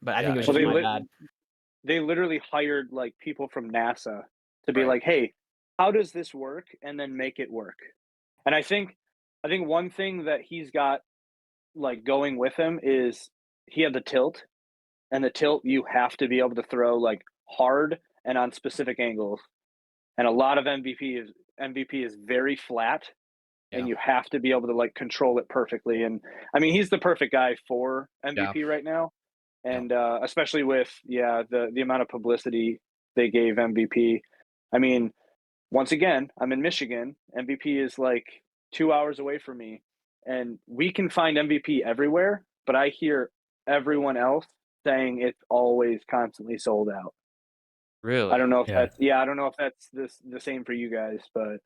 But I think it was just my bad. They literally hired like people from NASA to be like, hey, how does this work? And then make it work. And I think one thing that he's got like going with him is he had the tilt, and the tilt you have to be able to throw like hard and on specific angles. And a lot of MVP is very flat, and you have to be able to like control it perfectly. And I mean, he's the perfect guy for MVP right now. And especially with the amount of publicity they gave MVP. I mean, once again, I'm in Michigan. MVP is like 2 hours away from me, and we can find MVP everywhere, but I hear everyone else saying it's always constantly sold out. Really? I don't know if I don't know if that's the same for you guys, but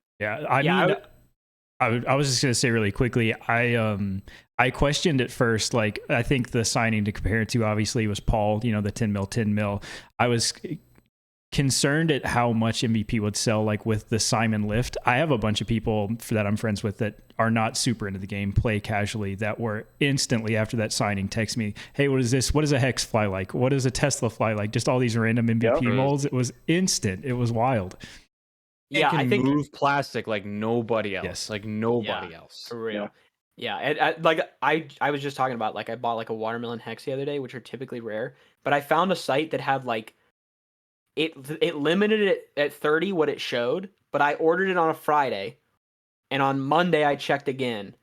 I was just gonna say really quickly, I questioned at first, like I think the signing to compare it to obviously was Paul, the 10 mil. I was concerned at how much MVP would sell like with the Simon lift. I have a bunch of people that I'm friends with that are not super into the game, play casually, that were instantly after that signing text me, hey, what is this? What does a Hex fly like? What does a Tesla fly like? Just all these random MVP molds. It was instant. It was wild. Yeah, I think move plastic like nobody else. Yes. Like nobody else. For real. Yeah. I was just talking about like I bought like a watermelon Hex the other day, which are typically rare, but I found a site that had like it limited it at 30 what it showed, but I ordered it on a Friday, and on Monday I checked again,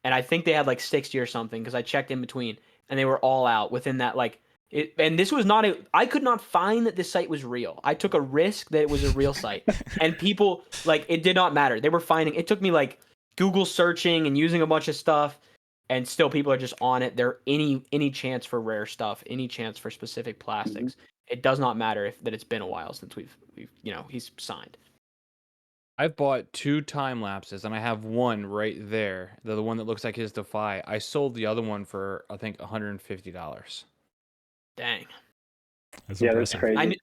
and I think they had like 60 or something because I checked in between, and they were all out within that like it. And this was not I could not find that this site was real. I took a risk that it was a real site, and people like it did not matter. They were finding it took me like Google searching and using a bunch of stuff, and still people are just on it. There any chance for rare stuff, any chance for specific plastics. It does not matter that it's been a while since we've he's signed. I've bought 2 time lapses, and I have one right there. The one that looks like his Defy. I sold the other one for I think $150. Dang. That's Yeah, that's impressive. crazy.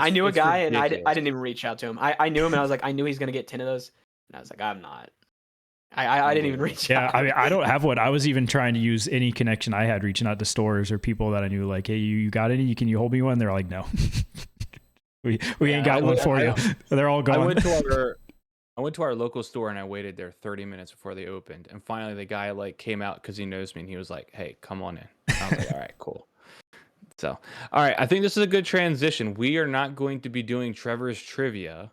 I knew a It's guy, and I ridiculous. didn't even reach out to him. I knew him, and I was like, I knew he's gonna get 10 of those, and I was like, I'm not. I didn't even reach Yeah, out. I mean, I don't have one. I was even trying to use any connection I had, reaching out to stores or people that I knew, like, hey, you got any? Can you hold me one? They're like, no. we ain't got one for you. They're all gone. I went to our local store, and I waited there 30 minutes before they opened. And finally, the guy like came out because he knows me, and he was like, "Hey, come on in." And I was like, "All right, cool." So, all right, I think this is a good transition. We are not going to be doing Trevor's trivia,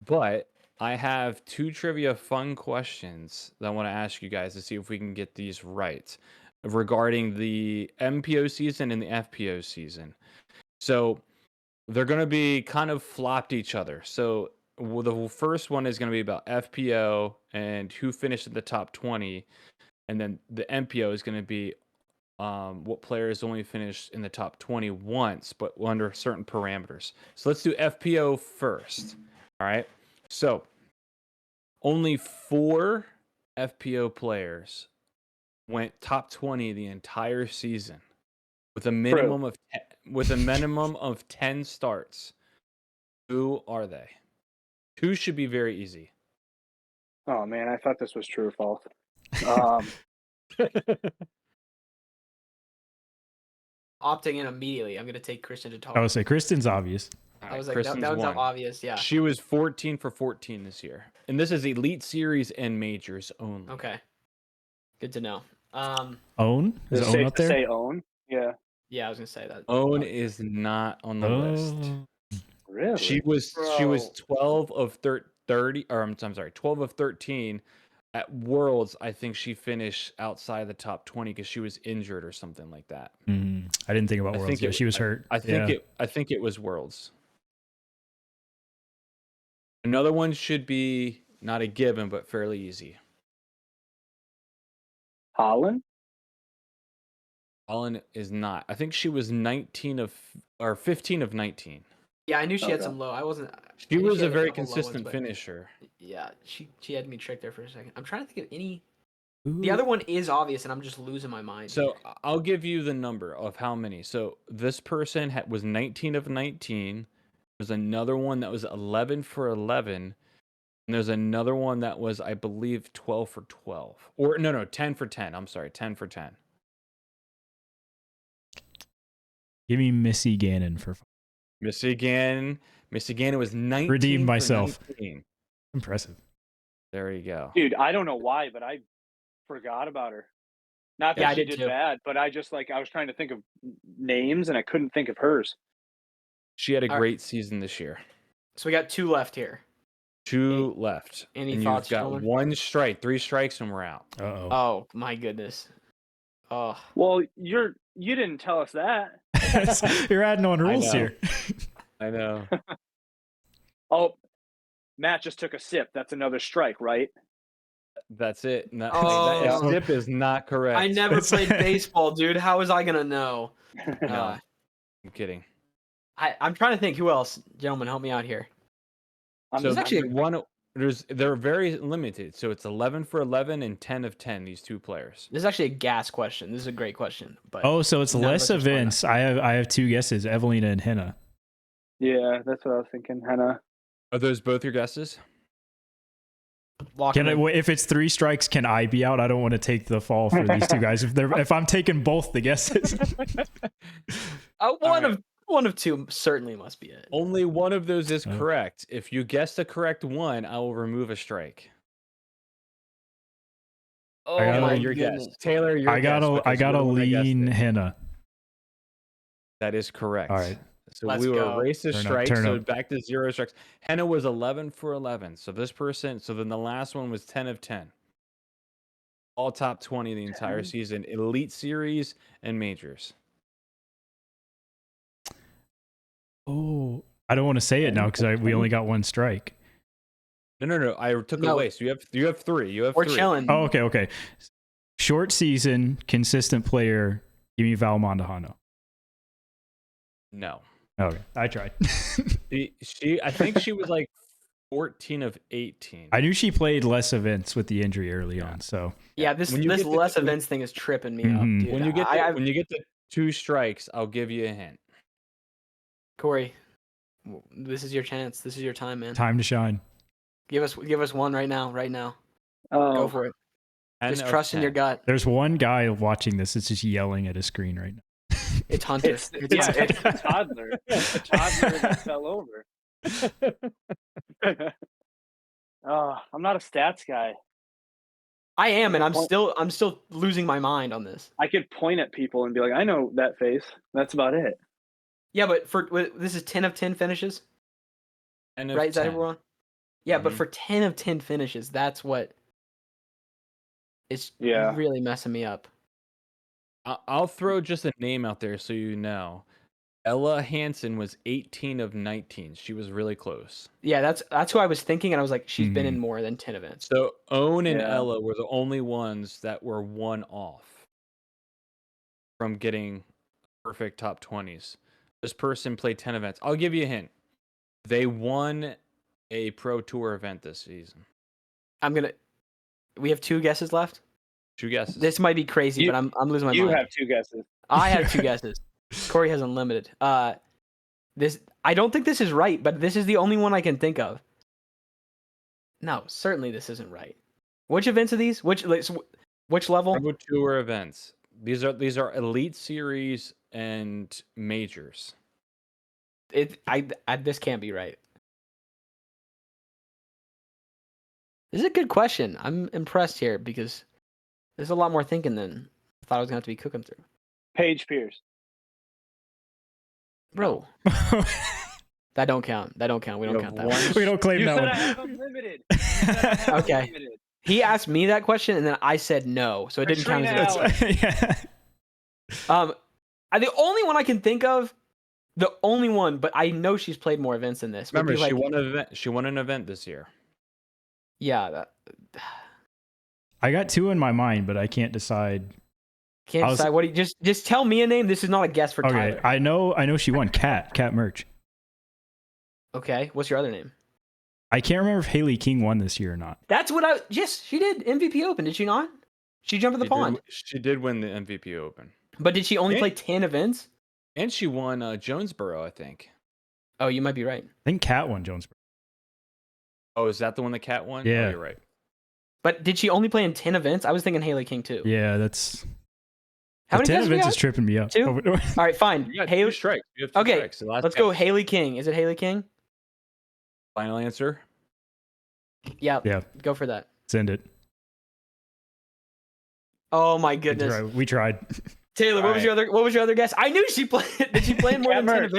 but I have 2 trivia fun questions that I want to ask you guys to see if we can get these right regarding the MPO season and the FPO season. So they're going to be kind of flopped each other. So the first one is going to be about FPO and who finished in the top 20. And then the MPO is going to be what players only finished in the top 20 once, but under certain parameters. So let's do FPO first. All right. So only 4 FPO players went top 20 the entire season with a minimum of 10 starts. Who are they? 2 should be very easy. Oh man, I thought this was true or false. Um, Opting in immediately. I'm gonna take Christian to talk. I would say Kristen's obvious. I was like, that one's obvious. Yeah. She was 14 for 14 this year. And this is Elite Series and Majors only. Okay. Good to know. Own? Is it's Own safe up to there? say own. Yeah. Yeah, I was gonna say that. Own is not on the list. Really? She was Bro. 12 of 30 or I'm sorry, 12 of 13 at Worlds. I think she finished outside the top 20 because she was injured or something like that. I didn't think about Worlds. Yeah, she was hurt. I think it was Worlds. Another one should be not a given, but fairly easy. Holland? Holland is not. I think she was 15 of 19. Yeah, I knew she had Okay. some low. I wasn't. She I knew was a had very couple low ones, consistent but finisher. Yeah, she had me tricked there for a second. I'm trying to think of any. The other one is obvious, and I'm just losing my mind. So here. I'll give you the number of how many. So this person was 19 of 19. There's another one that was 11 for 11. And there's another one that was, I believe, 12 for 12. Or no, 10 for 10. I'm sorry, 10 for 10. Give me Missy Gannon for Missy Gannon was 19. Redeemed myself. 19. Impressive. There you go. Dude, I don't know why, but I forgot about her. Not that Yeah, I she did did too. bad, but I just I was trying to think of names and I couldn't think of hers. She had a All right. great season this year. So we got 2 left here. 2 left. Any and thoughts, you've got gentlemen? 1 strike, 3 strikes, and we're out. Uh-oh. Oh my goodness. Oh. Well, you didn't tell us that. You're adding on rules know. here. I know. Oh, Matt just took a sip. That's another strike, right? That's it. No, Oh. that sip is not correct. I never played baseball, dude. How was I gonna know? No, I'm kidding. I'm trying to think. Who else? Gentlemen, help me out here. So actually they're very limited. So it's 11 for 11 and 10 of 10. These 2 players. This is actually a gas question. This is a great question. But Oh, so it's none of less us are smart events. I have 2 guesses: Evelina and Henna. Yeah, that's what I was thinking, Hannah. Are those both your guesses? Lock Can them in. if it's 3 strikes, can I be out? I don't want to take the fall for these 2 guys. If I'm taking both the guesses. One of 2 certainly must be it. Only one of those is Oh. correct. If you guess the correct one, I will remove a strike. Oh gotta- my Your goodness. guess, Taylor. Your I guess, gotta because you're the one that guessed lean it. Henna. That is correct. All right. So Let's we were go. erased a Turn up, strike, turn so up. back to 0 strikes. Henna was 11 for 11. So this person, so then the last one was 10 of 10. All top 20 the entire 10. season, Elite Series and Majors. Oh, I don't want to say it now because we only got 1 strike. No. I took it No. away. So you have 3. You have We're 3. chilling. Oh, okay. Short season, consistent player. Give me Val Mondahano. No. Okay, I tried. I think she was like 14 of 18. I knew she played less events with the injury early on, so Yeah, this When you this get the less two- events thing is tripping me Mhm. up, dude. when you get I, when you get the 2 strikes, I'll give you a hint. Corey, this is your chance. This is your time, man. time to shine. Give us one right now. Right now. Oh, Go for it. 10 Just of trust in your 10. gut. There's one guy watching this that's just yelling at a screen right now. It's Hunter. it's a toddler. A toddler that fell over. Oh, I'm not a stats guy. I am, and I'm Point- still losing my mind on this. I could point at people and be like, I know that face. That's about it. Yeah, but this is 10 of 10 finishes, 10 of right? Is that 10. everyone? Yeah, but Mhm. for 10 of 10 finishes, that's what is Yeah. really messing me up. I'll throw just a name out there so you know. Ella Hansen was 18 of 19. She was really close. Yeah, that's who I was thinking, and I was like, she's been Mhm. in more than 10 events. So Owen and Yeah. Ella were the only ones that were one off from getting perfect top 20s. This person played 10 events. I'll give you a hint. They won a Pro Tour event this season. We have 2 guesses left. 2 guesses. This might be crazy, You- but I'm losing my You mind. have 2 guesses. I have 2 guesses. Corey has unlimited. I don't think this is right, but this is the only one I can think of. No, certainly this isn't right. Which events are these? Which level? Pro Tour events. These are Elite Series and Majors. This can't be right. This is a good question. I'm impressed here because there's a lot more thinking than I thought I was gonna have to be cooking through. Paige Pierce. Bro, that don't count. That don't count. We don't You count have that. one One. We don't claim You that said one. I have unlimited. You said I have Okay. unlimited. He asked me that question, and then I said no, so it didn't count as Katrina an answer. Yeah. The only one I can think of, the only one, but I know she's played more events than this. would Remember, be she like, won an event. She won an event this year. yeah, I got 2 in my mind, but I can't decide. can't I was- decide. What do you just tell me a name? This is not a guess for Okay, Tyler. I know she won Cat Merch. Okay, what's your other name? I can't remember if Haley King won this year or not. That's what I. Yes, she did MVP Open. Did she not? She jumped in the pond. She did win the MVP Open, But did she only Yeah. play 10 events? and she won Jonesboro, I think. Oh, you might be right. I think Cat won Jonesboro. Oh, is that the one that Cat won? Yeah. Oh, you're right. But did she only play in 10 events? I was thinking Haley King too. Yeah, that's. How the many 10 guesses we events got? is tripping me up. 2? All right, fine. You got Haley. 2 strikes. You have 2 Okay, strikes. The last Let's go guess. Haley King. Is it Haley King? Final answer. Yeah. Yeah. Go for that. Send it. Oh my goodness. We tried. Taylor, what was Alright. your other guess? I knew she played. Did she play in more than 10 Merch.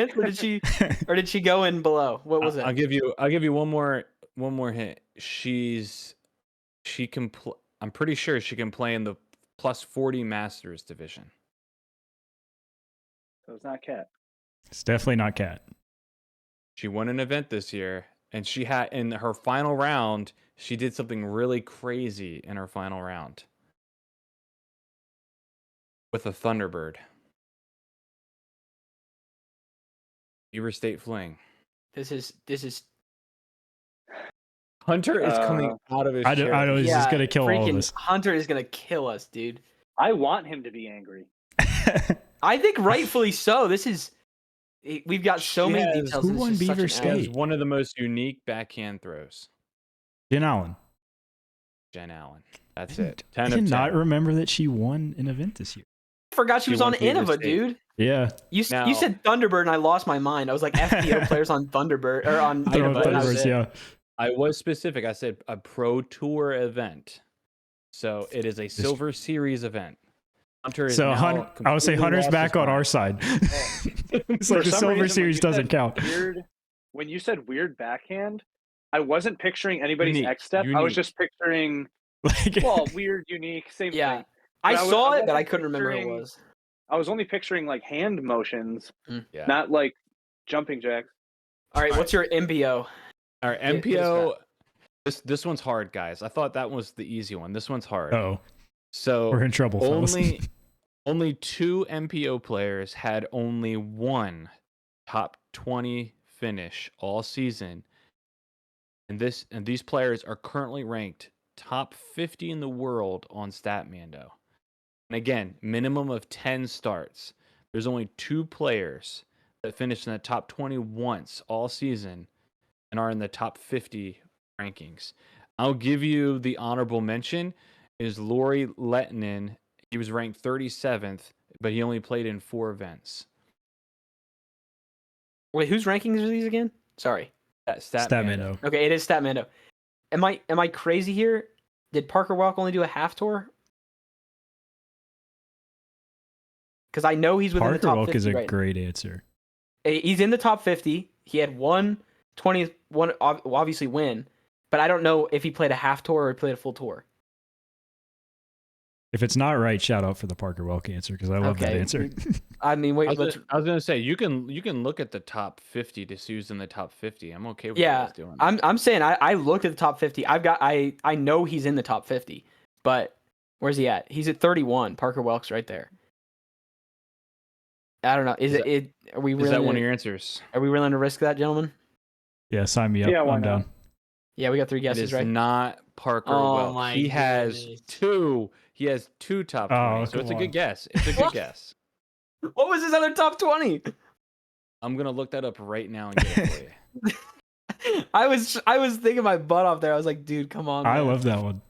events, or did she go in below? What was it? I'll give you one more hint. She can I'm pretty sure she can play in the plus 40 Masters division. So it's not Cat. It's definitely not Cat. She won an event this year, and she had in her final round, she did something really crazy in her final round with a Thunderbird. Beaver State Fling. This is Hunter is coming out of his I chair. know he's yeah, just gonna kill all of freaking us. Hunter is gonna kill us, dude. I want him to be angry. I think rightfully so. We've got so She many has- details. Who This won is such Beaver an She has State? one of the most unique backhand throws. Jen Allen. Jen Allen. That's I it. I 10 did of 10. not remember that she won an event this year. I forgot she She was on won Beaver Innova, State. dude. Yeah. You Now- said Thunderbird, and I lost my mind. I was like FPO players on Thunderbird or on I know, Innova. but and that was Thunderbirds, it. yeah. I was specific. I said a Pro Tour event. So it is a Silver Series event. Hunter is So now I would say completely Hunter's lost back his on our mind. side. It's For like the some Silver reason, when Series you doesn't said count. When you said weird backhand, I wasn't picturing anybody's Unique, X step. I was unique. just picturing, Like, well, weird, unique, same Yeah. thing. I But I saw was- it, but I wasn't couldn't remember who it picturing- was. I was only picturing like hand motions, Yeah. not like jumping jacks. All right, All what's your MBO? Our hit us MPO. This one's hard, guys. I thought that was the easy one. This one's hard. oh, So we're in trouble, fellas. only 2 MPO players had only one top 20 finish all season. and these players are currently ranked top 50 in the world on Statmando. And again, minimum of 10 starts. There's only 2 players that finished in the top 20 once all season and are in the top 50 rankings. I'll give you the honorable mention is Lori Lettinen. He was ranked 37th, but he only played in 4 events. Wait, whose rankings are these again? Sorry. Statmando. Okay, it is Statmando. Am I crazy here? Did Parker Welk only do a half tour? Because I know he's within Parker the top Welk 50 is a right now. great answer. He's in the top 50. He had one obviously win, but I don't know if he played a half tour or he played a full tour. If it's not right, shout out for the Parker Welk answer because I love that answer. I mean, wait, I was gonna say you can look at the top 50 to see who's in the top 50. I'm okay with you guys doing that. I'm saying I looked at the top 50. I know he's in the top 50, but where's he at? He's at 31. Parker Welk's right there. I don't know. Are we really? Is that one of your answers? Are we willing to risk that, gentlemen? Yeah, sign me up. Yeah, why I'm down. Yeah, we got 3 It guesses, is right? not Parker Oh Welk. my He has goodness. 2. He has 2 top 20. Oh, So it's a come good on. guess. It's a good guess. What was his other top 20? I'm gonna look that up right now and get it for you. I was thinking my butt off there. I was like, dude, come on. I man. love that one.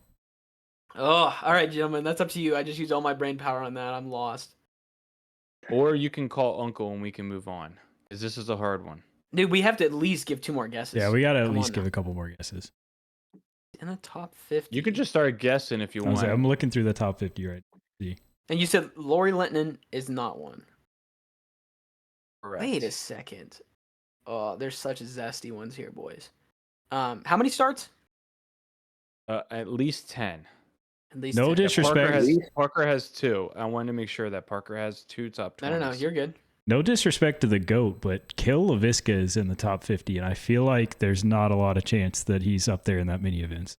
Oh, all right, gentlemen. That's up to you. I just used all my brain power on that. I'm lost. Or you can call Uncle and we can move on. Because this is a hard one. Dude, we have to at least give 2 more guesses. Yeah, we got to at Come least on give now. a couple more guesses. In the top 50. You can just start guessing if you want. I'm looking through the top 50 right. And you said Lori Lettinen is not one. Correct. Wait a second. Oh, there's such zesty ones here, boys. How many starts? At least 10. At least No 10. disrespect. Parker has 2. I wanted to make sure that Parker has 2 top 20s. No, you're good. No disrespect to the GOAT, but Kill LaVisca is in the top 50, and I feel like there's not a lot of chance that he's up there in that many events.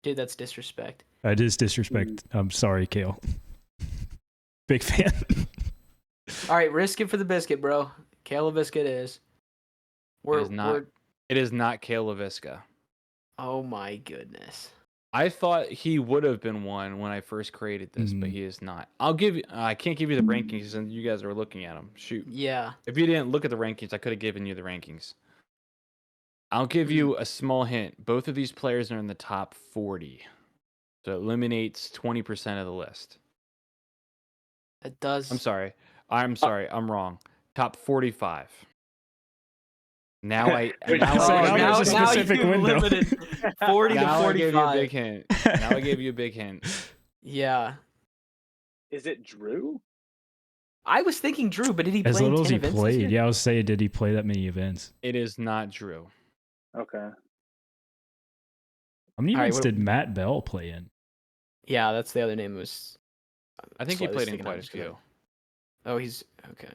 Dude, that's disrespect. It is disrespect. I'm sorry, Kale. Big fan. All right, risk it for the biscuit, bro. Kale LaVisca it is. It is not Kale LaVisca. Oh my goodness. I thought he would have been one when I first created this, but he is not. I can't give you the rankings and you guys are looking at them. Shoot. Yeah. If you didn't look at the rankings, I could have given you the rankings. I'll give you a small hint. Both of these players are in the top 40. So it eliminates 20% of the list. It does. I'm sorry. I'm wrong. Top 45. Now I now there's a specific you've window. limited 40 to now I gave you a 45. big hint. Now I gave you a big hint. Yeah. Is it Drew? I was thinking Drew, but did he play As in little as 10 he events this played. year? Yeah, I was saying, did he play that many events? It is not Drew. Okay. How many All right, events what- did Matt Bell play in? Yeah, that's the other name. Was I think he slightly played in sticking out quite a just 'cause few. Oh, he's okay.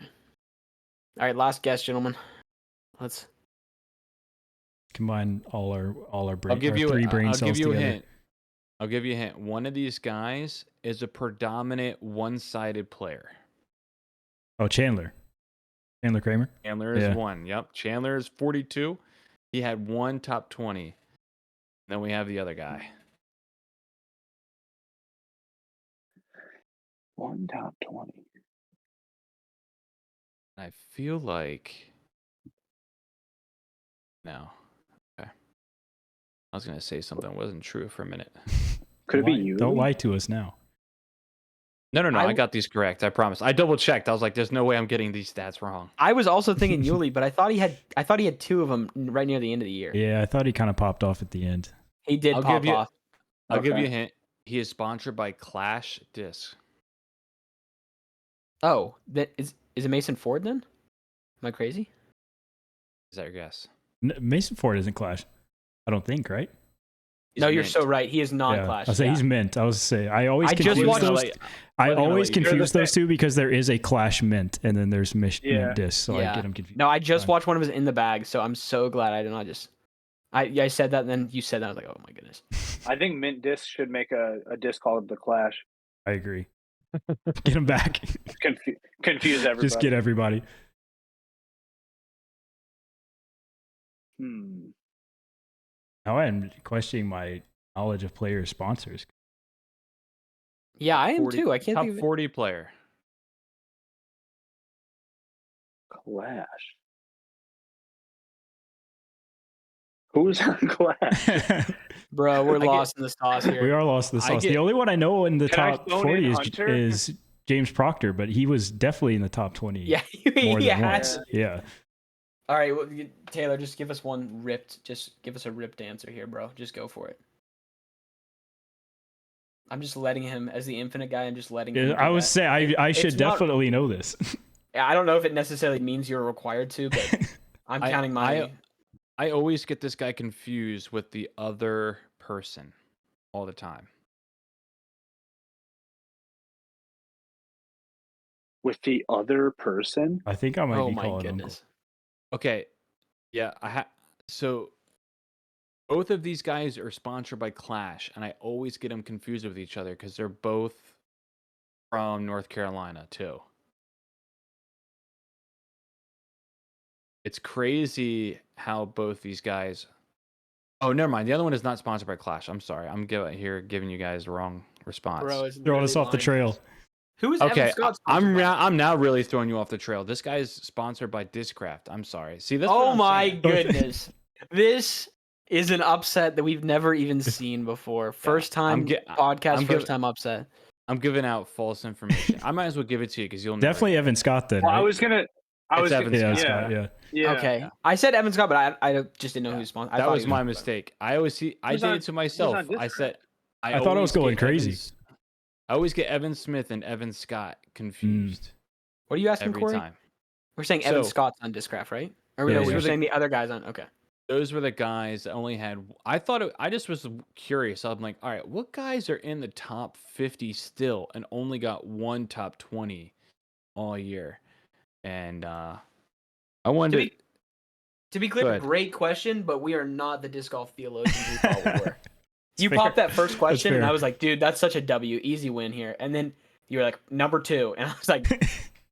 All right, last guess, gentlemen. Let's. Combine all our brain. I'll give you 3 brain I'll cells give you a together. hint. I'll give you a hint. One of these guys is a predominant one-sided player. Oh, Chandler Kramer. Chandler is Yeah. 1. Yep. Chandler is 42. He had 1 top 20. Then we have the other guy. 1 top 20. I feel like no. Okay. I was gonna say something that wasn't true for a minute. Could it be you? Don't lie to us now. No. I- I got these correct. I promise. I double checked. I was like, "There's no way I'm getting these stats wrong." I was also thinking Yuli, but I thought he had 2 of them right near the end of the year. Yeah, I thought he kind of popped off at the end. He did I'll pop give you- off. I'll give Okay. you a hint. He is sponsored by Clash Discs. Oh, that is it Mason Ford then? Am I crazy? Is that your guess? Mason Ford isn't Clash. I don't think, right? He's No, you're mint. so right. He is not Yeah. Clash. I'll say yeah. he's mint. I was say I always I just confuse watched- those. I Wasn't gonna always let you- confuse those two because there is a Clash mint and then there's mint disc, so I Yeah. get them confused. No, I just Fine. watched one of his in the bag, so I'm so glad I did not just. I said that, and then you said that. I was like, oh my goodness. I think Mint Disc should make a disc called The Clash. I agree. Get him back. Confuse everybody. Just get everybody. Now I'm questioning my knowledge of player sponsors. Yeah, I am 40 too. I can't top think of it. 40 player. Clash. Who's on Clash? Bro, we're I get- lost in the sauce here. We are lost in the I sauce. get- The only one I know in the Can I top phone 40 in is, Hunter? is James Proctor, but he was definitely in the top 20 Yeah, more he than had once. to. Yeah. All right, well, Taylor, just give us one ripped. Just give us a ripped answer here, bro. Just go for it. I'm just letting him, as the infinite guy, I'm just letting him. Yeah, do I would that. say I should it's not- definitely know this. I don't know if it necessarily means you're required to, but I'm counting my. I always get this guy confused with the other person all the time. With the other person? I think I might Oh be my calling goodness. Okay, yeah, so both of these guys are sponsored by Clash, and I always get them confused with each other because they're both from North Carolina too. It's crazy how both these guys. Oh, never mind. The other one is not sponsored by Clash. I'm sorry. I'm giving you guys the wrong response. Bro, is Throwing us literally off the lying. trail. Who is Okay, Evan Scott sponsored by? I'm now really throwing you off the trail. This guy's sponsored by Discraft. I'm sorry. See, that's what Oh I'm my saying. goodness. This is an upset that we've never even seen before. First time podcast, first time upset. I'm giving out false information. I might as well give it to you because you'll never Definitely get it. Evan Scott then. Well, Right? I was gonna Evan yeah, Scott. Scott, yeah. Yeah. Okay. yeah. I said Evan Scott, but I just didn't know who he was sponsored. That was my mistake. I always see. I Who's did on- it to who's myself. on I Discraft? said. I thought I was always going get crazy. I always get Evan Smith and Evan Scott confused What are you asking, every Corey? time. We're saying Evan So- Scott's on Discraft, right? Or Yeah, no, yeah. we were saying the other guy's on. Okay. Those were the guys that only had. I thought. I just was curious. I'm like, all right, what guys are in the top 50 still and only got one top 20 all year? And I wanted To be Go clear, ahead. great question, but we are not the disc golf theologians we thought we were. You fair. popped that first question, and fair. I was like, dude, that's such a W, easy win here. And then you were like, number 2, and I was like,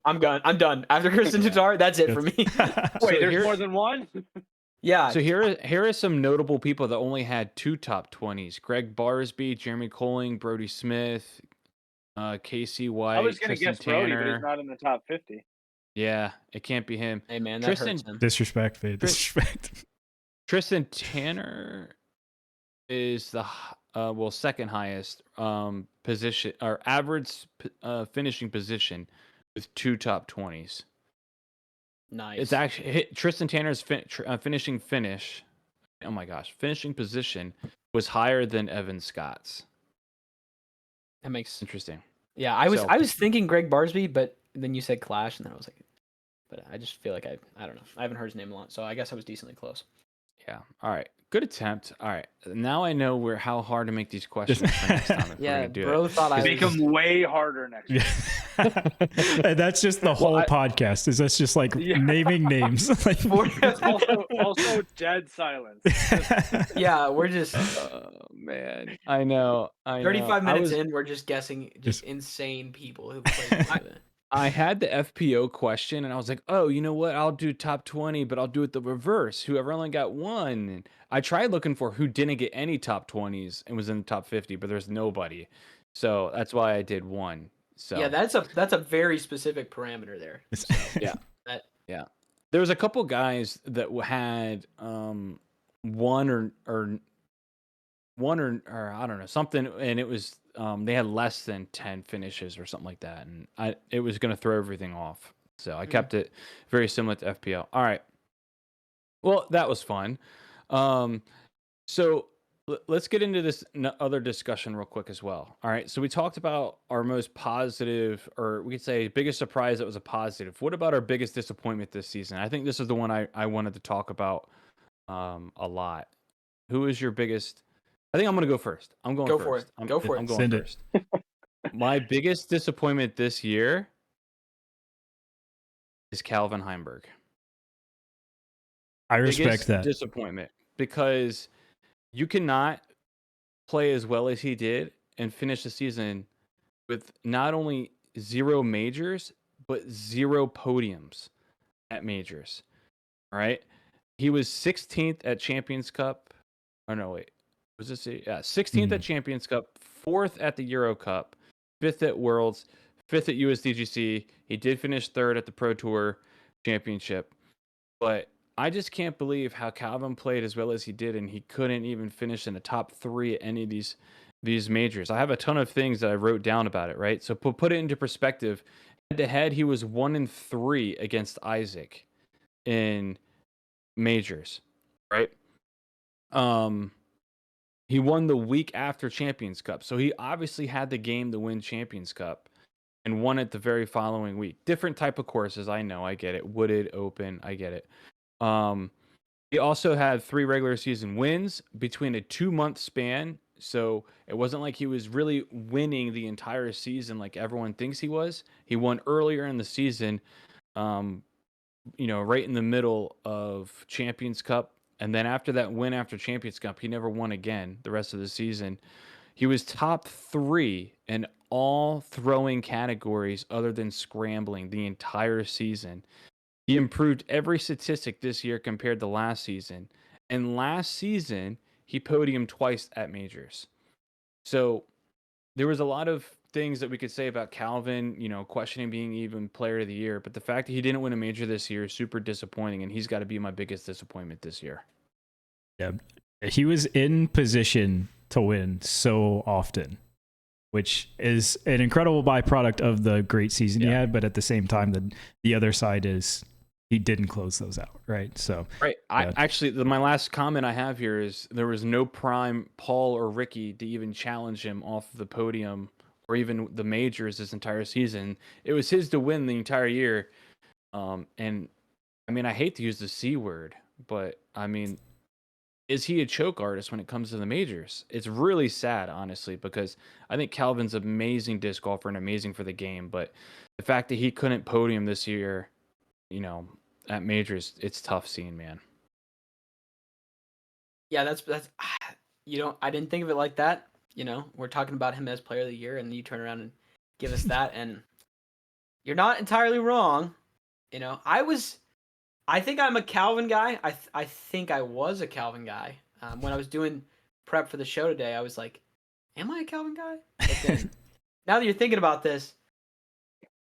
I'm done. After Kristen Tatar, that's it for me. Wait, So there's here- more than one? Yeah. So here are some notable people that only had 2 top 20s: Greg Barsby, Jeremy Colling, Brody Smith, Casey White, I was gonna Tristan guess Brody, but Tanner. he's not in the top 50. Yeah, it can't be him. Hey man, that Tristan- hurts him. Disrespect, Fade. Disrespect. Tristan Tanner is the second highest position or average finishing position with 2 top 20s. Nice. It's actually Tristan Tanner's finishing finish. Oh my gosh, finishing position was higher than Evan Scott's. that makes Interesting. Yeah, I was So- thinking Greg Barsby, but then you said Clash, and then I was like, but I just feel like I don't know. I haven't heard his name a lot, so I guess I was decently close. Yeah. All right. Good attempt. All right. Now I know how hard to make these questions for next time. If we're Yeah, gonna do bro it. thought I Make was. them way harder next year. And that's just the whole podcast. Is that's just like Yeah. naming names? Like, also dead silence. Yeah, we're just Oh man. I know. 35 I minutes was- in. We're just guessing Just- insane people who play with it. I had the FPO question and I was like, oh, you know what? I'll do top 20, but I'll do it the reverse. Whoever only got one. And I tried looking for who didn't get any top 20s and was in the top 50, but there's nobody. So that's why I did one. So Yeah, that's a very specific parameter there. So, Yeah. that there was a couple guys that had one or I don't know, something, and it was they had less than 10 finishes or something like that, and it was going to throw everything off. So I kept it very similar to FPL. All right. Well, that was fun. So let's get into this other discussion real quick as well. All right. So we talked about our most positive, or we could say biggest surprise that was a positive. What about our biggest disappointment this season? I think this is the one I wanted to talk about a lot. Who is your biggest? I think I'm going to go first. I'm going Go first. for it. I'm Go for it. I'm going Send it. first. My biggest disappointment this year is Calvin Heimburg. I respect Biggest that. disappointment, because you cannot play as well as he did and finish the season with not only 0 majors but 0 podiums at majors. All right, he was 16th at Champions Cup. Oh no, wait. Was this 16th at Champions Cup, 4th at the Euro Cup, 5th at Worlds, 5th at USDGC. He did finish 3rd at the Pro Tour Championship. But I just can't believe how Calvin played as well as he did, and he couldn't even finish in the top 3 at any of these majors. I have a ton of things that I wrote down about it, right? So put it into perspective. Head to head, he was 1-3 against Isaac in majors, right? He won the week after Champions Cup. So he obviously had the game to win Champions Cup and won it the very following week. Different type of courses, I know, I get it. Wooded, open, I get it. He also had 3 regular season wins between a 2-month span. So it wasn't like he was really winning the entire season like everyone thinks he was. He won earlier in the season, right in the middle of Champions Cup. And then after that win after Champions Cup, he never won again the rest of the season. He was top 3 in all throwing categories other than scrambling the entire season. He improved every statistic this year compared to last season. And last season, he podiumed twice at majors. So there was a lot of things that we could say about Calvin, questioning being even player of the year. But the fact that he didn't win a major this year is super disappointing, and he's got to be my biggest disappointment this year. Yeah, he was in position to win so often, which is an incredible byproduct of the great season he had. But at the same time, the other side is he didn't close those out, right? So right. My last comment I have here is there was no prime Paul or Ricky to even challenge him off the podium or even the majors this entire season. It was his to win the entire year. And I mean, I hate to use the C word, but I mean, is he a choke artist when it comes to the majors? It's really sad, honestly, because I think Calvin's an amazing disc golfer and amazing for the game. But the fact that he couldn't podium this year, at majors, it's tough seeing, man. Yeah, that's I didn't think of it like that. We're talking about him as player of the year, and you turn around and give us that, and you're not entirely wrong. I think I'm a Calvin guy. I think I was a Calvin guy. When I was doing prep for the show today, I was like, am I a Calvin guy? But then, now that you're thinking about this,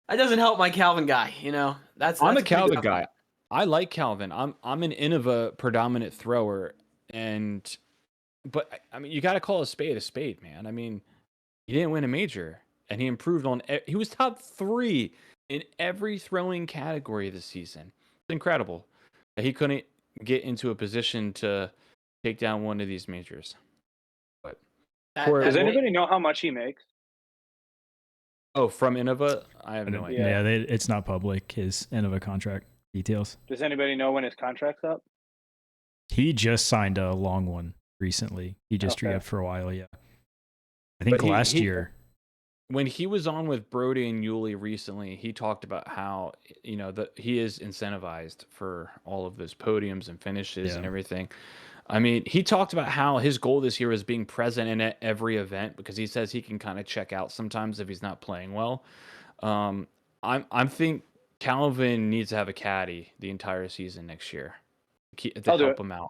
that doesn't help my Calvin guy. I'm a Calvin guy. I like Calvin. I'm an Innova predominant thrower, but I mean, you got to call a spade, man. I mean, he didn't win a major, and he improved he was top 3 in every throwing category this season. It's incredible that he couldn't get into a position to take down one of these majors. But does anybody know how much he makes? Oh, from Innova? I have no idea. Yeah, it's not public, his Innova contract details. Does anybody know when his contract's up? He just signed a long one recently. He just re-upped for a while, yeah. I think last year. When he was on with Brody and Yuli recently, he talked about how, that he is incentivized for all of those podiums and finishes and everything. I mean, he talked about how his goal this year is being present in every event because he says he can kind of check out sometimes if he's not playing well. I think Calvin needs to have a caddy the entire season next year to help him out.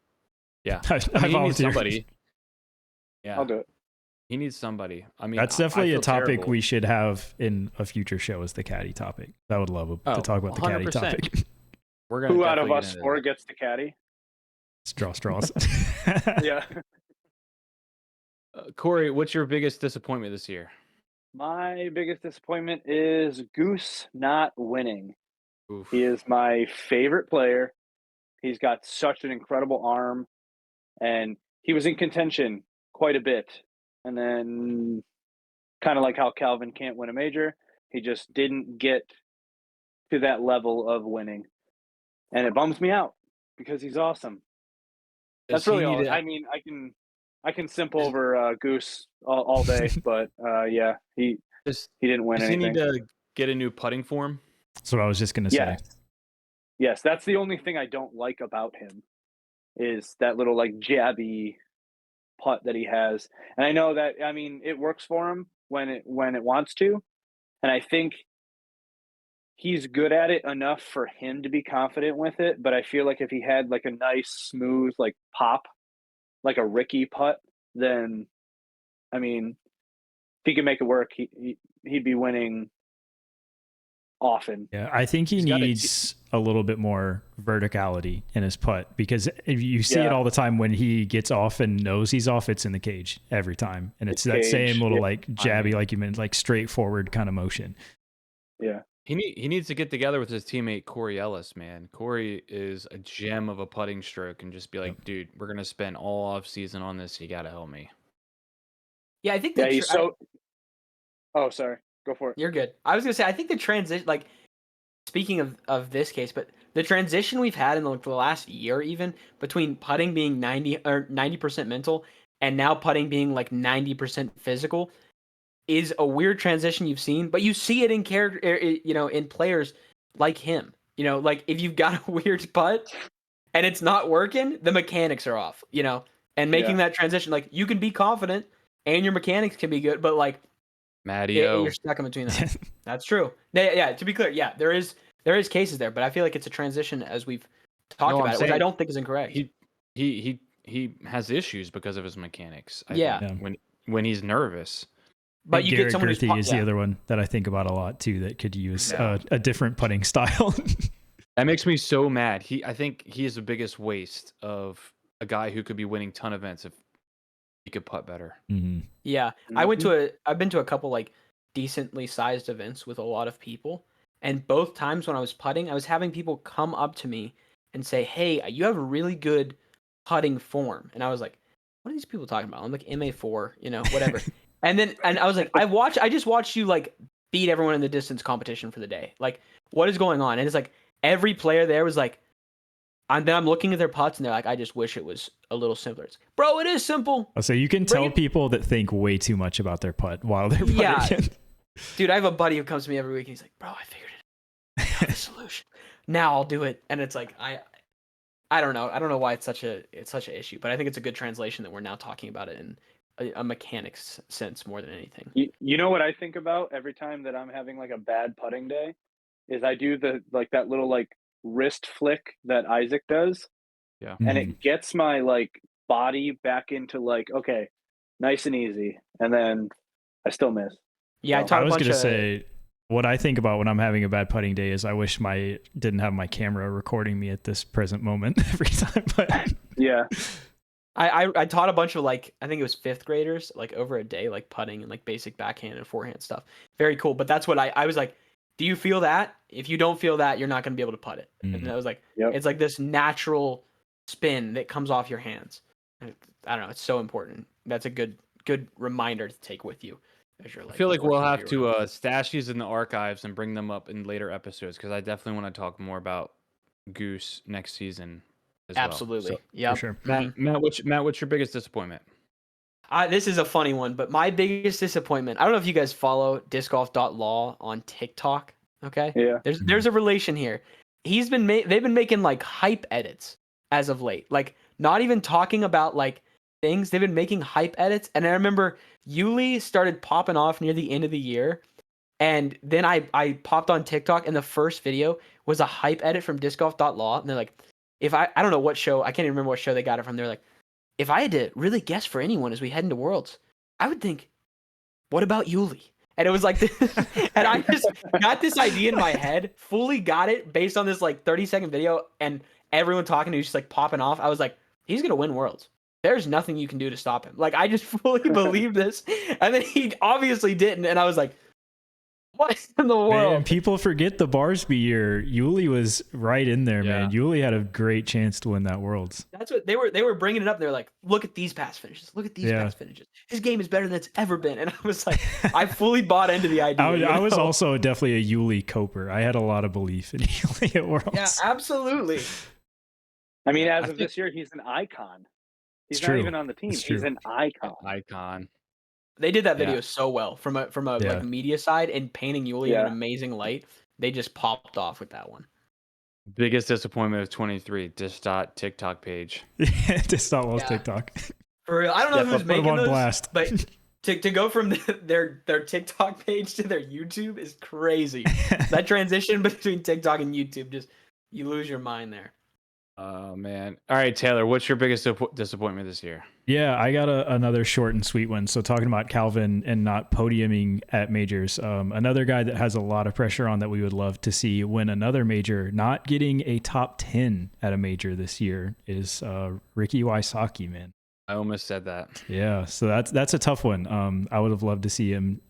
Yeah, he needs somebody. Yeah, I'll do it. He needs somebody. I mean, that's definitely a topic we should have in a future show. Is the caddy topic? I would love to talk about 100%. The caddy topic. Who out of us 4 gets the caddy? Straws. Yeah. Corey, what's your biggest disappointment this year? My biggest disappointment is Goose not winning. Oof. He is my favorite player. He's got such an incredible arm, and he was in contention quite a bit. And then, kind of like how Calvin can't win a major, he just didn't get to that level of winning. And it bums me out because he's awesome. That's really all. I mean, I can simp over Goose all day, but yeah, he didn't win anything. Does he need to get a new putting form? That's what I was just going to say. Yes, that's the only thing I don't like about him is that little like jabby putt that he has. And I know that, I mean, it works for him when it wants to. And I think he's good at it enough for him to be confident with it. But I feel like if he had like a nice, smooth, like pop, like a Ricky putt, then I mean, if he can make it work, he'd be winning often. Yeah, I think he He's got needs a little bit more verticality in his putt, because if you see it Yeah. all the time when he gets off and knows he's off, it's in the cage every time. And it's that Cage, same little yeah. like jabby, like you meant, like straightforward kind of motion. Yeah. He needs to get together with his teammate Corey Ellis, man. Corey is a gem of a putting stroke, and just be like, dude, we're gonna spend all off season on this. You gotta help me. Yeah, I think Yeah, he's so. Oh, sorry. Go for it. you're good. I was gonna say I think the transition, like speaking of this case, but the transition we've had in the last year, even between putting being 90% mental and now putting being like 90% physical, is a weird transition you've seen. But you see it in character, in players like him. Like if you've got a weird putt and it's not working, the mechanics are off. And making that transition, like you can be confident and your mechanics can be good, but like you're stuck in between that. That's true. Yeah, to be clear, yeah, there is cases there, but I feel like it's a transition as we've talked about it, which I don't think is incorrect. He has issues because of his mechanics. I Yeah. think, when he's nervous. But you Garrett get someone Gerthy who's is the other one that I think about a lot too, that could use Yeah. a different putting style. That makes me so mad. I think he is the biggest waste of a guy who could be winning ton of events if he could putt better. Mm-hmm. Yeah, I've been to a couple like decently sized events with a lot of people, and both times when I was putting, I was having people come up to me and say, "Hey, you have a really good putting form," and I was like, "What are these people talking about?" I'm like MA4, whatever. and I was like, I just watched you like beat everyone in the distance competition for the day. Like, what is going on? And it's like every player there was like, and then I'm looking at their putts and they're like, I just wish it was a little simpler. It's, bro, it is simple. So you can tell people that think way too much about their putt while they're putting. Yeah. Dude, I have a buddy who comes to me every week and he's like, bro, I figured it out. I have the solution. Now I'll do it. And it's like, I don't know. I don't know why it's such an issue, but I think it's a good translation that we're now talking about it in a mechanics sense more than anything. You know what I think about every time that I'm having like a bad putting day is I do that little like wrist flick that Isaac does. Yeah. And it gets my like body back into like, okay, nice and easy. And then I still miss. Yeah, So, I was going to say, what I think about when I'm having a bad putting day is I wish didn't have my camera recording me at this present moment every time. But yeah. I taught a bunch of like, I think it was 5th graders, like over a day, like putting and like basic backhand and forehand stuff. Very cool. But that's what I was like, do you feel that? If you don't feel that, you're not going to be able to putt it. And I was like, It's like this natural spin that comes off your hands. And I don't know. It's so important. That's a good reminder to take with you. As you're, like, I feel like we'll have to stash these in the archives and bring them up in later episodes, because I definitely want to talk more about Goose next season as Absolutely. well. So, yeah. For sure. Matt, what's your biggest disappointment? This is a funny one, but my biggest disappointment, I don't know if you guys follow discgolf.law on TikTok. Okay. Yeah. There's a relation here. They've been making like hype edits as of late, like not even talking about like things. They've been making hype edits. And I remember Yuli started popping off near the end of the year. And then I popped on TikTok and the first video was a hype edit from discgolf.law. And they're like, I don't know what show, I can't even remember what show they got it from. They're like, if I had to really guess for anyone as we head into Worlds, I would think, what about Yuli? And it was like this, and I just got this idea in my head, fully got it based on this like 30-second video, and everyone talking to just like popping off. I was like, he's gonna win Worlds. There's nothing you can do to stop him. Like I just fully believed this, and then he obviously didn't, and I was like, what in the world? Man, people forget the Barsby year. Yuli was right in there, man. Yuli had a great chance to win that Worlds. That's what they were bringing it up. They're like, look at these past finishes. Look at these past finishes. His game is better than it's ever been. And I was like, I fully bought into the idea. I was also definitely a Yuli coper. I had a lot of belief in Yuli at Worlds. Yeah, absolutely. I mean, as of this year, he's an icon. He's not even on the team. He's an icon. They did that video so well from a like media side, and painting Yuli in an amazing light. They just popped off with that one. Biggest disappointment of 23, TikTok page. Disdot TikTok. For real, I don't know who's making those, blast. but to go from their TikTok page to their YouTube is crazy. That transition between TikTok and YouTube, just you lose your mind there. Oh man. All right, Taylor, what's your biggest disappointment this year? Yeah, I got another short and sweet one. So talking about Calvin and not podiuming at majors, another guy that has a lot of pressure on that we would love to see win another major, not getting a top 10 at a major this year is Ricky Wysocki, man. I almost said that. Yeah, so that's a tough one. I would have loved to see him.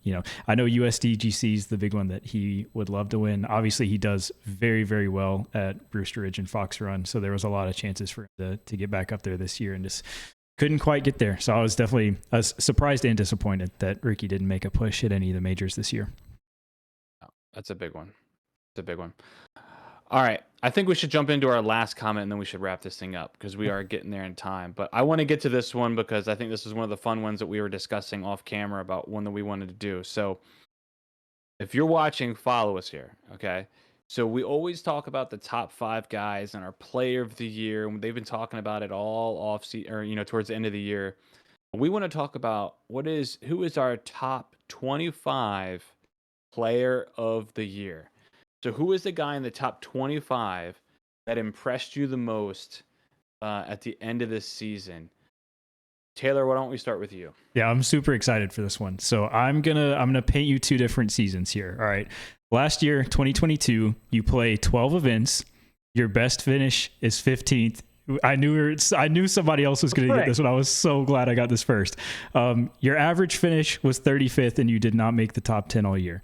I know USDGC is the big one that he would love to win. Obviously, he does very, very well at Brewster Ridge and Fox Run, so there was a lot of chances for him to get back up there this year and just couldn't quite get there. So I was surprised and disappointed that Ricky didn't make a push at any of the majors this year. Oh, that's a big one. It's a big one. All right. I think we should jump into our last comment and then we should wrap this thing up because we are getting there in time. But I want to get to this one because I think this is one of the fun ones that we were discussing off camera about one that we wanted to do. So if you're watching, follow us here. Okay. So we always talk about the top 5 guys and our player of the year. And they've been talking about it all towards the end of the year. We want to talk about who is our top 25 player of the year. So who is the guy in the top 25 that impressed you the most at the end of this season? Taylor, why don't we start with you? Yeah, I'm super excited for this one. So I'm gonna paint you 2 different seasons here. All right. Last year, 2022, you play 12 events. Your best finish is 15th. I knew somebody else was going to get this one. I was so glad I got this first. Your average finish was 35th, and you did not make the top 10 all year.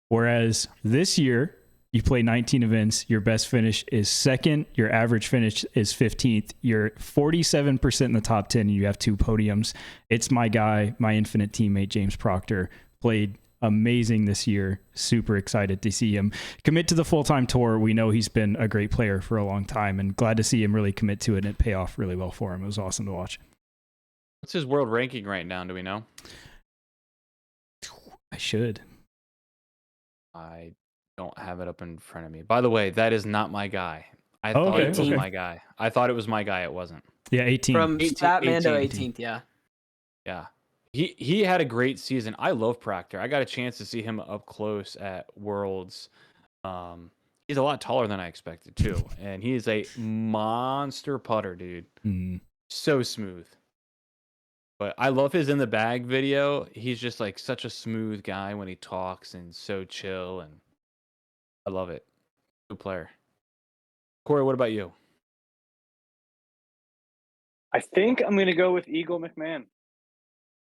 Whereas this year, you play 19 events. Your best finish is 2nd. Your average finish is 15th. You're 47% in the top 10, and you have 2 podiums. It's my guy, my infinite teammate, James Proctor, played amazing this year. Super excited to see him commit to the full-time tour. We know he's been a great player for a long time and glad to see him really commit to it and it pay off really well for him. It was awesome to watch. What's his world ranking right now? Do we know? I should. I don't have it up in front of me. By the way, that is not my guy. I thought it was my guy. I thought it was my guy. It wasn't. Yeah, 18. From Statmando 18th, yeah. Yeah. He had a great season. I love Proctor. I got a chance to see him up close at Worlds. He's a lot taller than I expected too, and he is a monster putter, dude. So smooth. But I love his in the bag video. He's just like such a smooth guy when he talks and so chill, and I love it. Good player. Corey, what about you? I think I'm going to go with Eagle McMahon.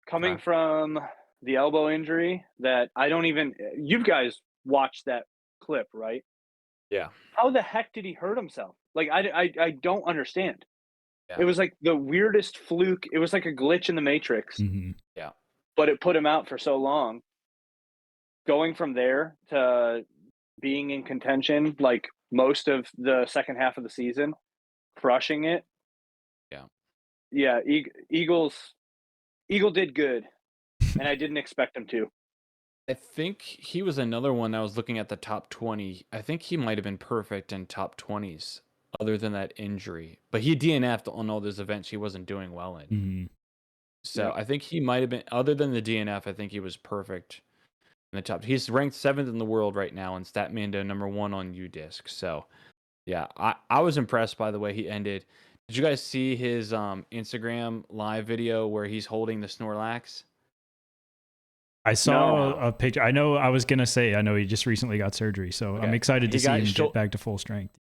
Coming from the elbow injury that you guys watched that clip, right? Yeah. How the heck did he hurt himself? Like, I don't understand. Yeah. It was like the weirdest fluke. It was like a glitch in the Matrix. Yeah. But it put him out for so long. Going from there to being in contention, like most of the second half of the season, crushing it. Yeah. Yeah, Eagle did good, and I didn't expect him to. I think he was another one I was looking at the top 20. I think he might have been perfect in top 20s other than that injury. But he DNF'd on all those events he wasn't doing well in. So I think he might have been, other than the DNF, I think he was perfect in the top. He's ranked 7th in the world right now in Statmando, number 1 on UDisc. So yeah, I was impressed by the way he ended. Did you guys see his Instagram live video where he's holding the Snorlax? I saw a picture. I know he just recently got surgery, so I'm excited to see him get back to full strength.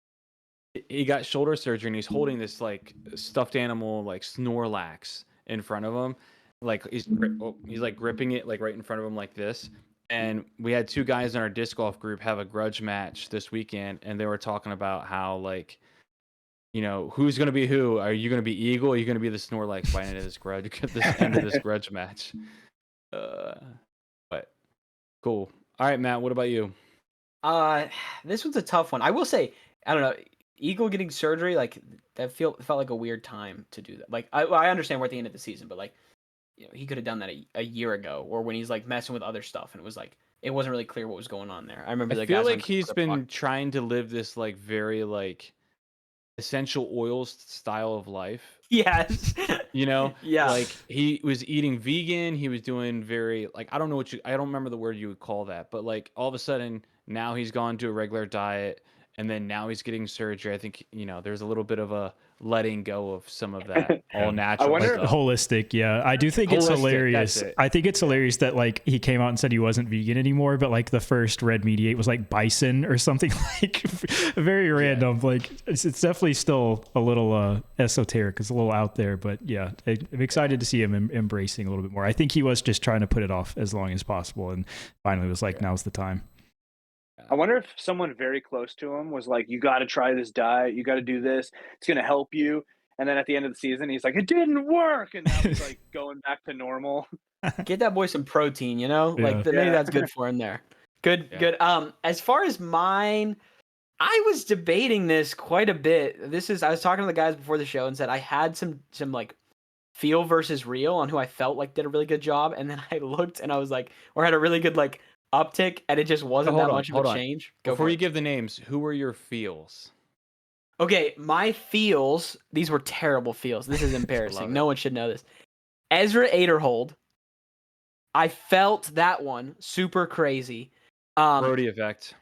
He got shoulder surgery and he's holding this like stuffed animal like Snorlax in front of him. Like he's like gripping it like right in front of him like this. And we had 2 guys in our disc golf group have a grudge match this weekend, and they were talking about how like, you know, who's going to be who? Are you going to be Eagle? Or are you going to be the Snorlax by the end of this grudge match? But cool. All right, Matt, what about you? This one's a tough one. I will say, I don't know, Eagle getting surgery, like that felt like a weird time to do that. Like I understand we're at the end of the season, but like, you know, he could have done that a year ago, or when he's like messing with other stuff, and it was like it wasn't really clear what was going on there. I remember. I feel like he's been trying to live this like very like essential oils style of life. Yes. You know? Yeah. Like he was eating vegan, he was doing very like I don't remember the word you would call that, but like all of a sudden now he's gone to a regular diet and then now he's getting surgery. I think, there's a little bit of a letting go of some of that all natural wonder- stuff. Holistic, yeah. I do think it's Holistic, hilarious. that's it. I think it's hilarious that like he came out and said he wasn't vegan anymore, but like the first red meat was like bison or something like very random. Like it's definitely still a little esoteric. It's a little out there, but yeah, I'm excited to see him embracing a little bit more. I think he was just trying to put it off as long as possible, and finally was like, now's the time. I wonder if someone very close to him was like, "You got to try this diet. You got to do this. It's going to help you." And then at the end of the season, he's like, "It didn't work," and now he's like going back to normal. Get that boy some protein, like Yeah. maybe that's good for him there. Good. As far as mine, I was debating this quite a bit. I was talking to the guys before the show and said I had some like feel versus real on who I felt like did a really good job, and then I looked and I was like, or had a really good like uptick, and it just wasn't that much of a change. Before you give the names, who were your feels? Okay, my feels, these were terrible feels. This is embarrassing. No one should know this. Ezra Aderhold. I felt that one super crazy. Brody effect.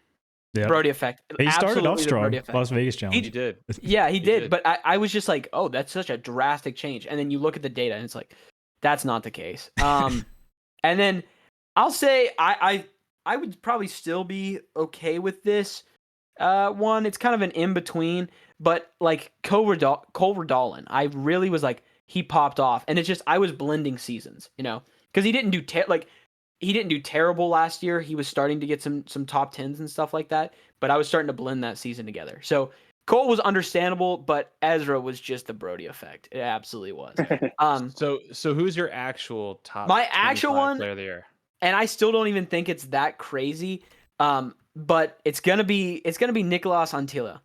Yeah. Brody effect. He started Absolutely off the strong. Brody effect. Las Vegas challenge. He did. Yeah, he did. did. But I was just like, oh, that's such a drastic change. And then you look at the data and it's like, that's not the case. And then I'll say I would probably still be okay with this one. It's kind of an in-between. But like Cole Verdolin, I really was like, he popped off. And it's just, I was blending seasons, because he didn't do he didn't do terrible last year. He was starting to get some top 10s and stuff like that, but I was starting to blend that season together. So Cole was understandable, but Ezra was just the Brody effect. It absolutely was. So who's your actual top? My actual one, player of the year? And I still don't even think it's that crazy. But it's gonna be Nicolas Antilla.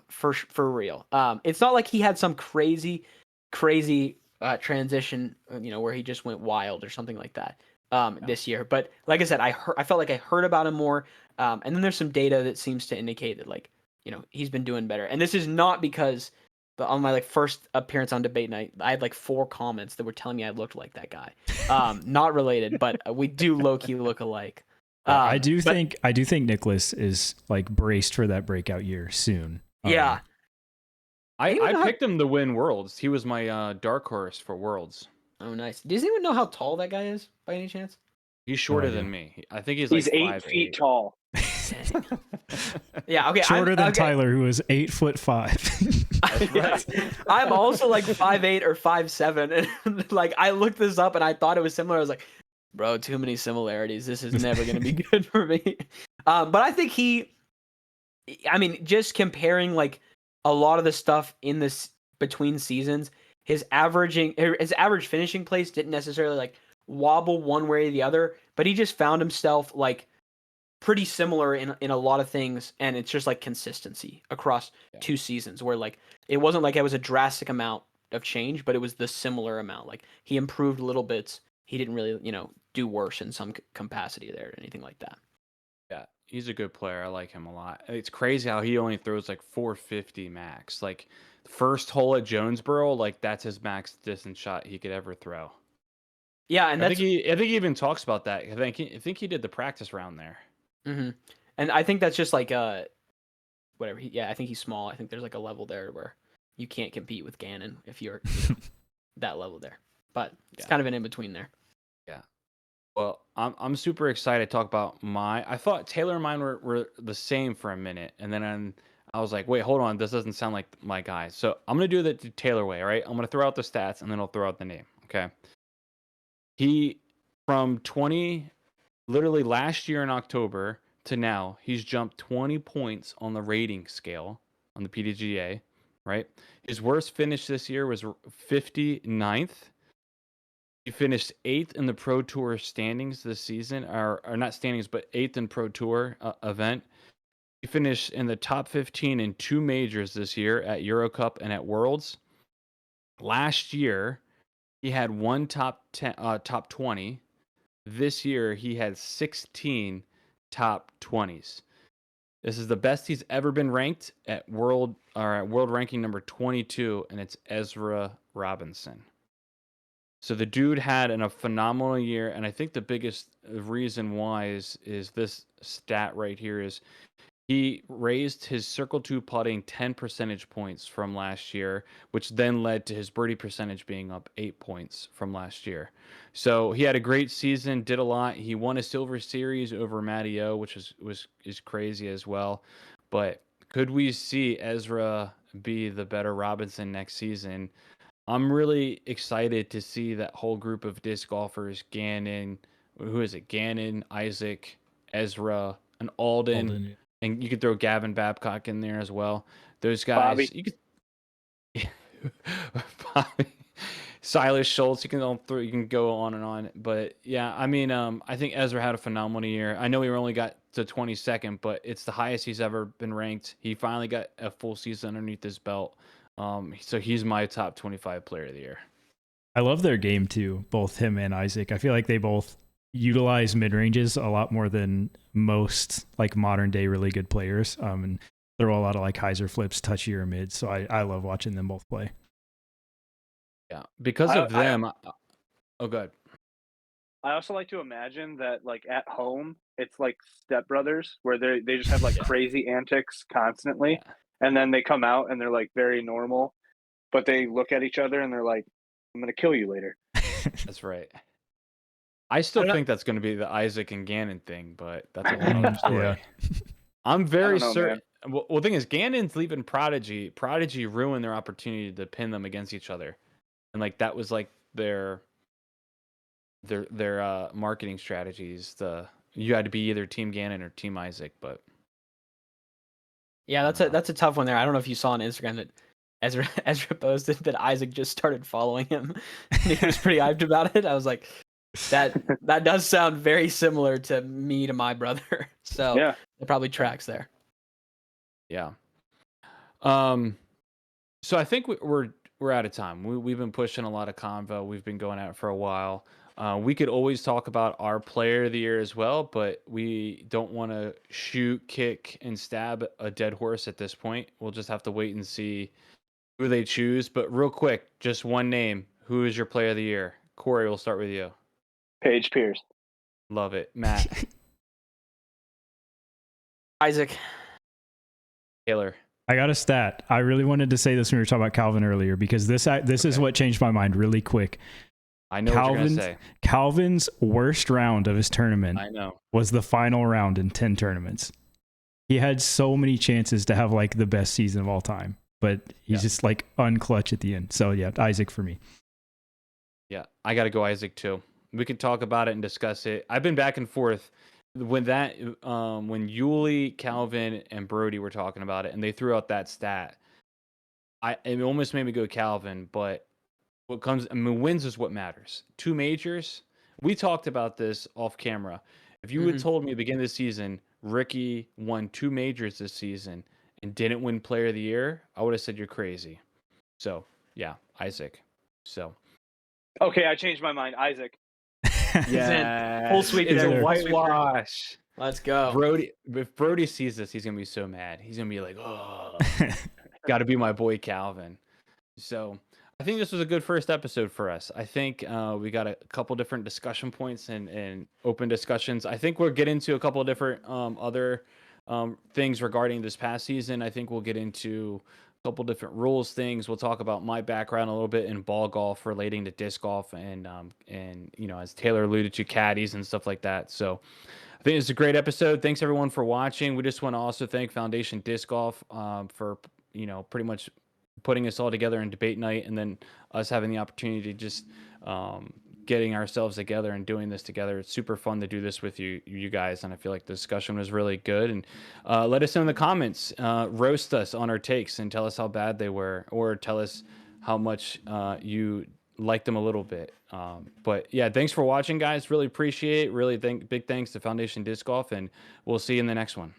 For real. It's not like he had some crazy transition, where he just went wild or something like that. This year, but like I said, I felt like I heard about him more, and then there's some data that seems to indicate that he's been doing better. And this is not because on my first appearance on debate night, I had 4 comments that were telling me I looked like that guy. Not related, but we do low key look alike. I do think Nicholas is braced for that breakout year soon. Yeah, I picked him to win Worlds. He was my dark horse for Worlds. Oh, nice. Does anyone know how tall that guy is, by any chance? He's shorter than me. I think he's 8 feet tall. Yeah, okay. Shorter than Tyler, who is 8'5". That's right. I'm also 5'8" or 5'7", and I looked this up and I thought it was similar. I was like, bro, too many similarities. This is never gonna be good for me. But I think just comparing a lot of the stuff in this between seasons. His average finishing place didn't necessarily wobble one way or the other, but he just found himself pretty similar in a lot of things, and it's just consistency across 2 seasons where it wasn't it was a drastic amount of change, but it was the similar amount. He improved little bits. He didn't really do worse in some capacity there or anything like that. Yeah, he's a good player. I like him a lot. It's crazy how he only throws 450 max. First hole at Jonesboro, that's his max distance shot he could ever throw. Yeah, and I think he even talks about that. I think he did the practice round there. Mm-hmm. And I think that's just whatever. I think he's small. I think there's a level there where you can't compete with Gannon if you're that level there. But it's kind of an in between there. Yeah. Well, I'm super excited to talk about I thought Taylor and mine were the same for a minute, and then I was like, wait, hold on, this doesn't sound like my guy. So I'm gonna do the Taylor way, all right? I'm gonna throw out the stats and then I'll throw out the name. Okay. He from literally last year in October to now, he's jumped 20 points on the rating scale on the PDGA, right? His worst finish this year was 59th. He finished 8th in the Pro Tour standings this season, or not standings, but 8th in Pro Tour event. He finished in the top 15 in 2 majors this year at Euro Cup and at Worlds. Last year, he had 1 top 20. This year, he had 16 top 20s. This is the best he's ever been ranked at world ranking number 22, and it's Ezra Robinson. So the dude had a phenomenal year, and I think the biggest reason why is this stat right here is He raised his circle 2 putting 10 percentage points from last year, which then led to his birdie percentage being up 8 points from last year. So he had a great season, did a lot. He won a Silver Series over Matty O, which is crazy as well. But could we see Ezra be the better Robinson next season? I'm really excited to see that whole group of disc golfers, Gannon, who is it? Gannon, Isaac, Ezra, and Alden, Alden. and you could throw Gavin Babcock in there as well. Those Bobby. guys, you could Bobby, Silas Schultz, you can go on and on. But yeah, I mean, I think Ezra had a phenomenal year. I know he only got to 22nd, but it's the highest he's ever been ranked. He finally got a full season underneath his belt. So he's my top 25 player of the year. I love their game too, both him and Isaac. I feel like they both utilize mid ranges a lot more than most like modern day really good players. And throw a lot of like hyzer flips, touchier mids. So I love watching them both play. Yeah, because of them. Oh, good. I also like to imagine that like at home, it's like stepbrothers where they just have like crazy antics constantly, and then they come out and they're like very normal, but they look at each other and they're like, "I'm gonna kill you later." That's right. I still think that's going to be the Isaac and Gannon thing, but that's a whole other story. Yeah. I'm very know, certain. Well, the thing is, Gannon's leaving Prodigy. Prodigy ruined their opportunity to pin them against each other, and like that was like their marketing strategies. You had to be either Team Gannon or Team Isaac, but Yeah, that's a tough one there. I don't know if you saw on Instagram that Ezra posted that Isaac just started following him. And he was pretty hyped about it. I was like, that does sound very similar to me to my brother. So Yeah. it probably tracks there. yeah. So I think we're out of time. We've been pushing a lot of convo. We've been going out for a while. We could always talk about our player of the year as well, but we don't want to shoot, kick, and stab a dead horse at this point. We'll just have to wait and see who they choose. But real quick, just one name. Who is your player of the year? Corey, we'll start with you. Paige Pierce. Love it. Matt. Isaac. Taylor. I got a stat. I really wanted to say this when we were talking about Calvin earlier because this is what changed my mind really quick. I know what you're going to say. Calvin's worst round of his tournament was the final round in 10 tournaments. He had so many chances to have like the best season of all time, but he's just like unclutch at the end. So yeah, Isaac for me. Yeah, I got to go Isaac too. We could talk about it and discuss it. I've been back and forth when Yuli, Calvin, and Brody were talking about it, and they threw out that stat. It almost made me go Calvin, but wins is what matters. 2 majors. We talked about this off camera. If you had told me at the beginning of the season, Ricky won 2 majors this season and didn't win Player of the Year, I would have said you're crazy. So yeah, Isaac. So okay, I changed my mind. Isaac. Yeah, full sweep. It's a Full sweep. whitewash. Let's go. Brody. If Brody sees this, he's gonna be so mad. He's gonna be like, "Oh, got to be my boy Calvin." So I think this was a good first episode for us. I think we got a couple different discussion points and open discussions. I think we'll get into a couple of different other things regarding this past season. I think we'll get into a couple different rules things. We'll talk about my background a little bit in ball golf relating to disc golf and as Taylor alluded to, caddies and stuff like that. So I think it's a great episode. Thanks everyone for watching. We just want to also thank Foundation Disc Golf for pretty much putting us all together in debate night, and then us having the opportunity to just getting ourselves together and doing this together. It's super fun to do this with you guys, and I feel like the discussion was really good. And let us know in the comments, roast us on our takes and tell us how bad they were, or tell us how much you liked them a little bit. But yeah, thanks for watching, guys. Really appreciate it. Really big thanks to Foundation Disc Golf, and we'll see you in the next one.